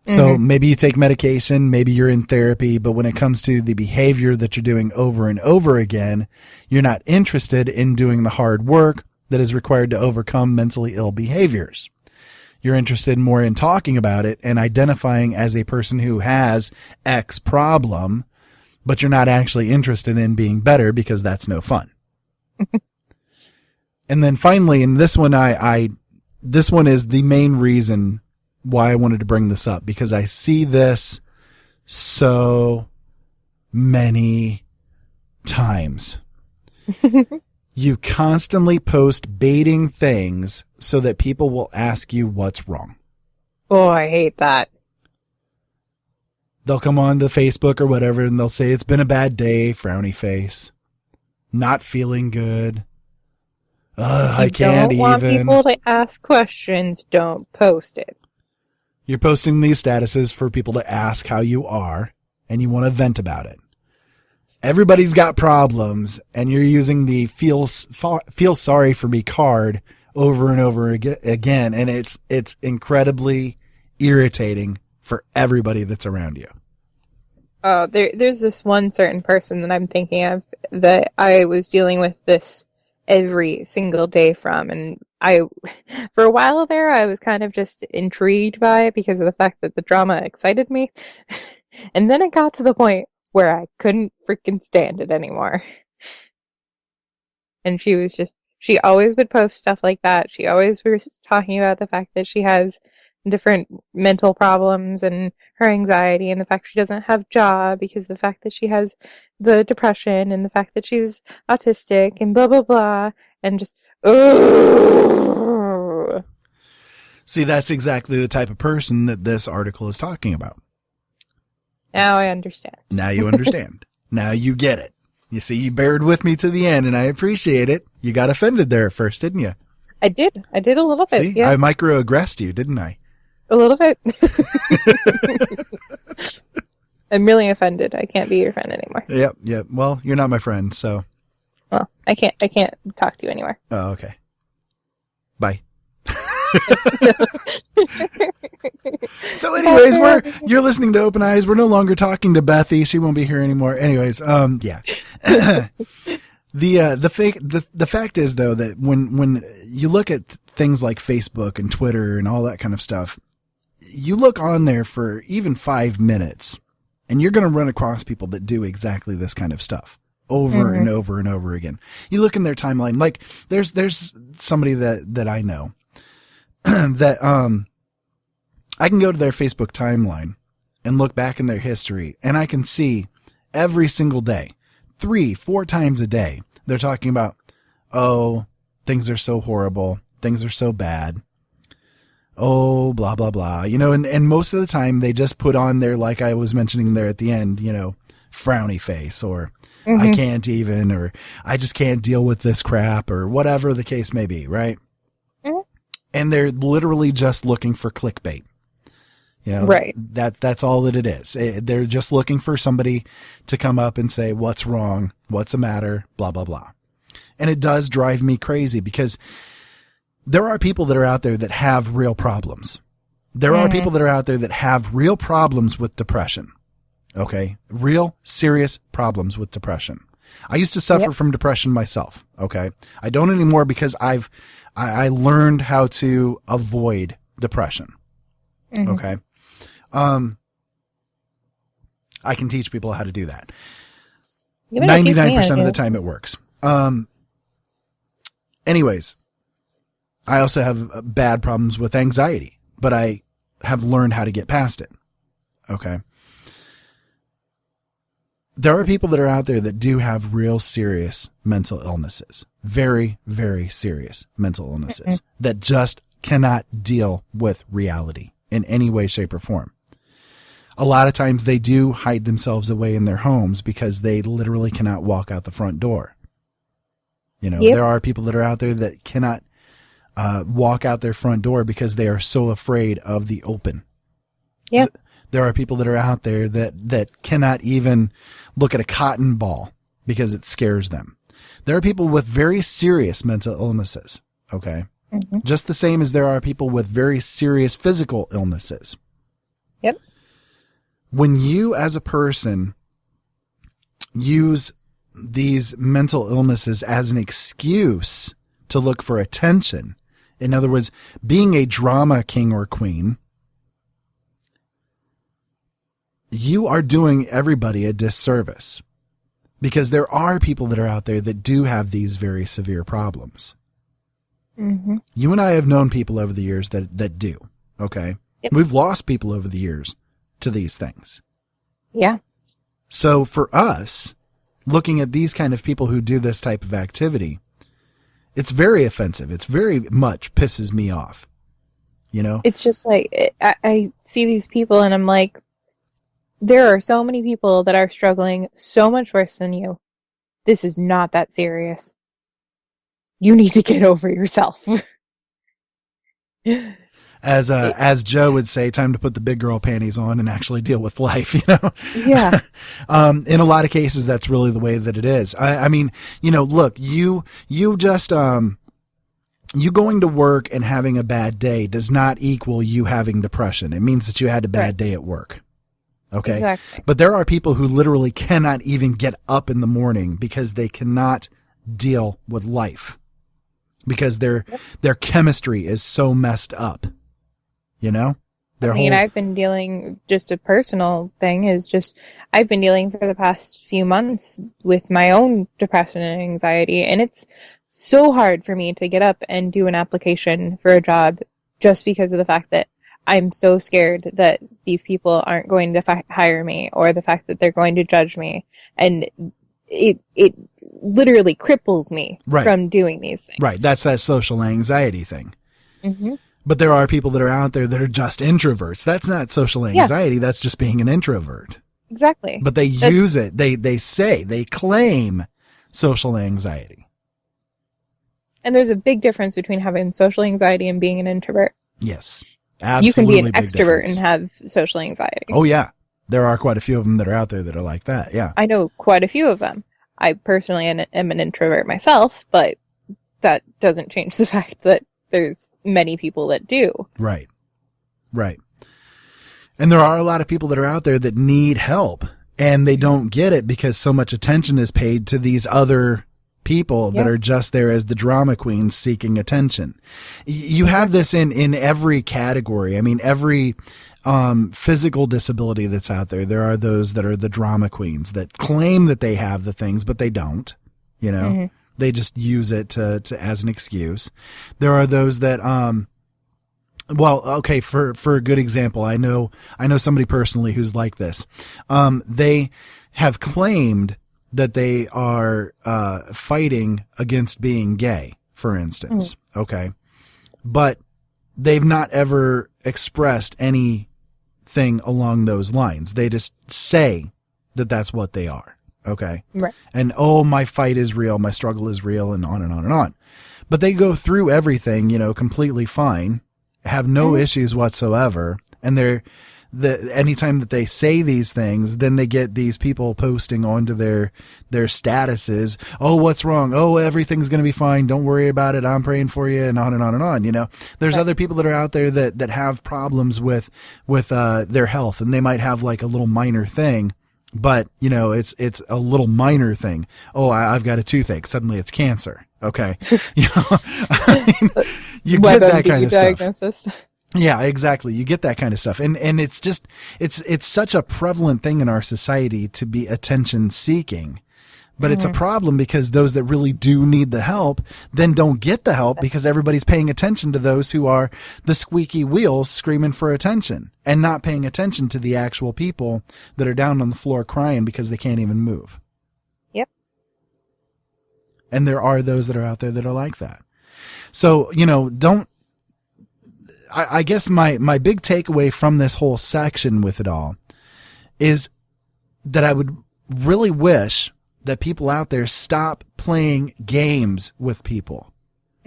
So maybe you take medication, maybe you're in therapy, but when it comes to the behavior that you're doing over and over again, you're not interested in doing the hard work that is required to overcome mentally ill behaviors. You're interested more in talking about it and identifying as a person who has X problem, but you're not actually interested in being better because that's no fun. And then finally, and this one this one is the main reason why I wanted to bring this up, because I see this so many times. You constantly post baiting things so that people will ask you what's wrong. Oh, I hate that. They'll come on to Facebook or whatever and they'll say, it's been a bad day, frowny face. Not feeling good. I can't even. Don't want people to ask questions, don't post it. You're posting these statuses for people to ask how you are, and you want to vent about it. Everybody's got problems, and you're using the feel sorry for me card over and over again, and it's incredibly irritating for everybody that's around you. Oh, there's this one certain person that I'm thinking of that I was dealing with this every single day from, and for a while there, I was kind of just intrigued by it because of the fact that the drama excited me. And then it got to the point where I couldn't freaking stand it anymore. And she always would post stuff like that. She always was talking about the fact that she has different mental problems and her anxiety and the fact she doesn't have a job because of the fact that she has the depression and the fact that she's autistic and blah, blah, blah. And just, ugh. See, that's exactly the type of person that this article is talking about. Now I understand. Now you understand. Now you get it. You see, you bared with me to the end, and I appreciate it. You got offended there at first, didn't you? I did a little bit. See, yeah. I microaggressed you, didn't I? A little bit. I'm really offended. I can't be your friend anymore. Yep. Well, you're not my friend, so. Well, I can't talk to you anymore. Oh, okay. Bye. So anyways, you're listening to Open Eyes. We're no longer talking to Bethy. She won't be here anymore. Anyways, yeah. The fact is though that when you look at things like Facebook and Twitter and all that kind of stuff, you look on there for even 5 minutes and you're going to run across people that do exactly this kind of stuff over and over and over again. You look in their timeline, like there's somebody that I know that, I can go to their Facebook timeline and look back in their history and I can see every single day, 3-4 times a day, they're talking about, oh, things are so horrible. Things are so bad. Oh, blah, blah, blah. And most of the time they just put on their, like I was mentioning there at the end, frowny face or I can't even, or I just can't deal with this crap or whatever the case may be. Right. And they're literally just looking for clickbait. Right. That's all that it is. They're just looking for somebody to come up and say, what's wrong? What's the matter? Blah, blah, blah. And it does drive me crazy because there are people that are out there that have real problems. There are people that are out there that have real problems with depression. Okay. Real serious problems with depression. I used to suffer from depression myself. Okay. I don't anymore because I learned how to avoid depression. Okay. I can teach people how to do that. 99% of the time it works. Anyways, I also have bad problems with anxiety, but I have learned how to get past it. Okay. There are people that are out there that do have real serious mental illnesses, very, very serious mental illnesses that just cannot deal with reality in any way, shape, or form. A lot of times they do hide themselves away in their homes because they literally cannot walk out the front door. You know, there are people that are out there that cannot walk out their front door because they are so afraid of the open. Yeah. There are people that are out there that cannot even look at a cotton ball because it scares them. There are people with very serious mental illnesses. Okay. Just the same as there are people with very serious physical illnesses. Yep. When you as a person use these mental illnesses as an excuse to look for attention, in other words, being a drama king or queen, you are doing everybody a disservice, because there are people that are out there that do have these very severe problems. You and I have known people over the years that do. Okay. We've lost people over the years to these things. Yeah. So for us, looking at these kind of people who do this type of activity, it's very offensive. It's very much pisses me off. You know? It's just like, I see these people and I'm like, there are so many people that are struggling so much worse than you. This is not that serious. You need to get over yourself. As Joe would say, time to put the big girl panties on and actually deal with life, you know? Yeah. In a lot of cases, that's really the way that it is. I mean, you know, look, you just, you going to work and having a bad day does not equal you having depression. It means that you had a bad day at work. Okay. Exactly. But there are people who literally cannot even get up in the morning because they cannot deal with life, because their chemistry is so messed up. You know? I've been dealing, just a personal thing is just, I've been dealing for the past few months with my own depression and anxiety, and it's so hard for me to get up and do an application for a job just because of the fact that I'm so scared that these people aren't going to hire me, or the fact that they're going to judge me. And it literally cripples me from doing these things. Right. That's that social anxiety thing. But there are people that are out there that are just introverts. That's not social anxiety. That's just being an introvert. Exactly. But they use it. They claim social anxiety. And there's a big difference between having social anxiety and being an introvert. Yes. Absolutely. You can be an extrovert and have social anxiety. Oh, yeah. There are quite a few of them that are out there that are like that. Yeah. I know quite a few of them. I personally am an introvert myself, but that doesn't change the fact that there's many people that do. Right. Right. And there are a lot of people that are out there that need help, and they don't get it because so much attention is paid to these other people that are just there as the drama queens seeking attention. You have this in every category. I mean, every physical disability that's out there, there are those that are the drama queens that claim that they have the things, but they don't, you know? They just use it to as an excuse. There are those that, for a good example, I know somebody personally who's like this. They have claimed that they are fighting against being gay, for instance. Okay. But they've not ever expressed anything along those lines. They just say that that's what they are. Okay. Right. And, my fight is real. My struggle is real, and on and on and on. But they go through everything, you know, completely fine, have no issues whatsoever. And anytime that they say these things, then they get these people posting onto their statuses. Oh, what's wrong? Oh, everything's going to be fine. Don't worry about it. I'm praying for you, and on and on and on. You know, there's other people that are out there that have problems with their health, and they might have like a little minor thing. But, you know, it's a little minor thing. Oh, I've got a toothache. Suddenly it's cancer. Okay. You know, I mean, you get that kind of diagnosis. Stuff. Yeah, exactly. You get that kind of stuff. And it's just, it's such a prevalent thing in our society to be attention seeking. But it's a problem because those that really do need the help then don't get the help because everybody's paying attention to those who are the squeaky wheels screaming for attention and not paying attention to the actual people that are down on the floor crying because they can't even move. Yep. And there are those that are out there that are like that. So, you know, I guess my big takeaway from this whole section with it all is that I would really wish that people out there stop playing games with people.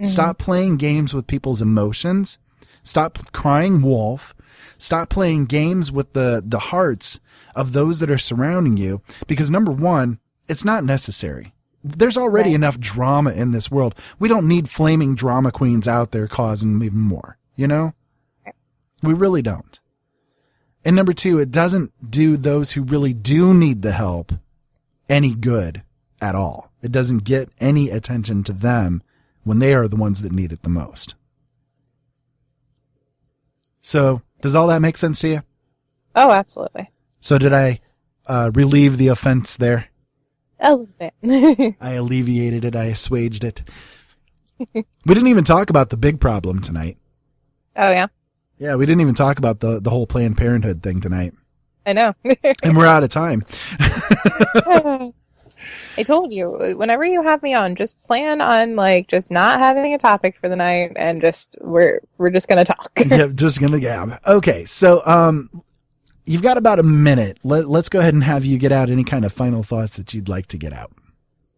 Stop playing games with people's emotions. Stop crying wolf. Stop playing games with the hearts of those that are surrounding you. Because number one, it's not necessary. There's already enough drama in this world. We don't need flaming drama queens out there causing even more, you know? We really don't. And number two, it doesn't do those who really do need the help any good at all. It doesn't get any attention to them when they are the ones that need it the most. So, does all that make sense to you? Oh, absolutely. So did I relieve the offense there? A little bit. I alleviated it. I assuaged it. We didn't even talk about the big problem tonight. Oh, yeah? Yeah, we didn't even talk about the whole Planned Parenthood thing tonight. I know. And we're out of time. I told you, whenever you have me on, just plan on like just not having a topic for the night and just we're just gonna talk. Yep, just gonna gab. Okay, so you've got about a minute. Let's go ahead and have you get out any kind of final thoughts that you'd like to get out.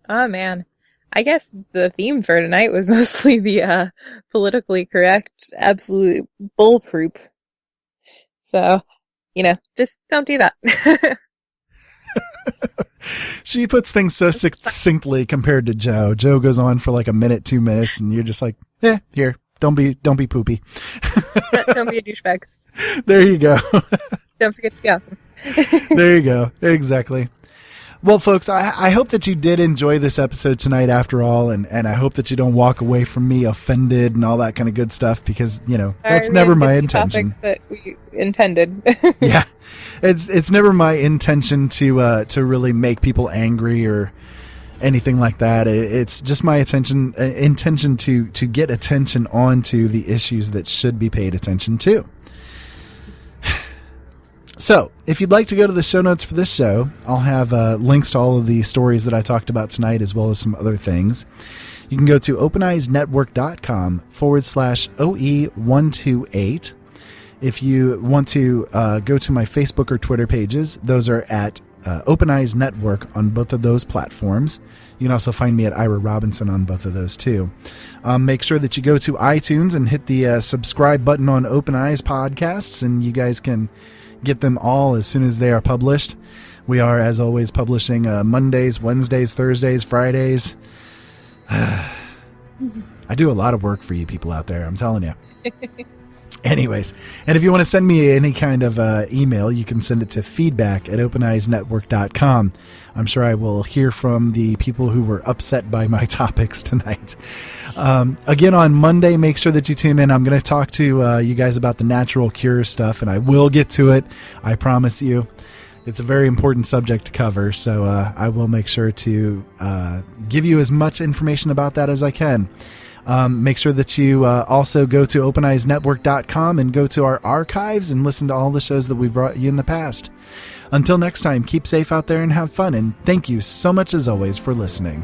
Oh man. I guess the theme for tonight was mostly the politically correct, absolute bullcrap. So, you know, just don't do that. She puts things so succinctly compared to Joe. Joe goes on for like a minute, 2 minutes, and you're just like, here, don't be poopy. Don't be a douchebag. There you go. Don't forget to be awesome. There you go. Exactly. Well, folks, I hope that you did enjoy this episode tonight after all, and I hope that you don't walk away from me offended and all that kind of good stuff because, you know, that's never my intention. That we intended. Yeah. It's never my intention to really make people angry or anything like that. It's just my intention to get attention onto the issues that should be paid attention to. So, if you'd like to go to the show notes for this show, I'll have links to all of the stories that I talked about tonight as well as some other things. You can go to openeyesnetwork.com/OE128. If you want to go to my Facebook or Twitter pages, those are at Open Eyes Network on both of those platforms. You can also find me at Ira Robinson on both of those too. Make sure that you go to iTunes and hit the subscribe button on Open Eyes podcasts, and you guys can get them all as soon as they are published. We are, as always, publishing Mondays, Wednesdays, Thursdays, Fridays. I do a lot of work for you people out there, I'm telling you. Anyways, and if you want to send me any kind of email, you can send it to feedback@openeyesnetwork.com. I'm sure I will hear from the people who were upset by my topics tonight. Again, on Monday, make sure that you tune in. I'm going to talk to you guys about the natural cure stuff, and I will get to it. I promise you. It's a very important subject to cover, so I will make sure to give you as much information about that as I can. Make sure that you also go to OpenEyesNetwork.com and go to our archives and listen to all the shows that we've brought you in the past. Until next time, keep safe out there and have fun, and thank you so much as always for listening.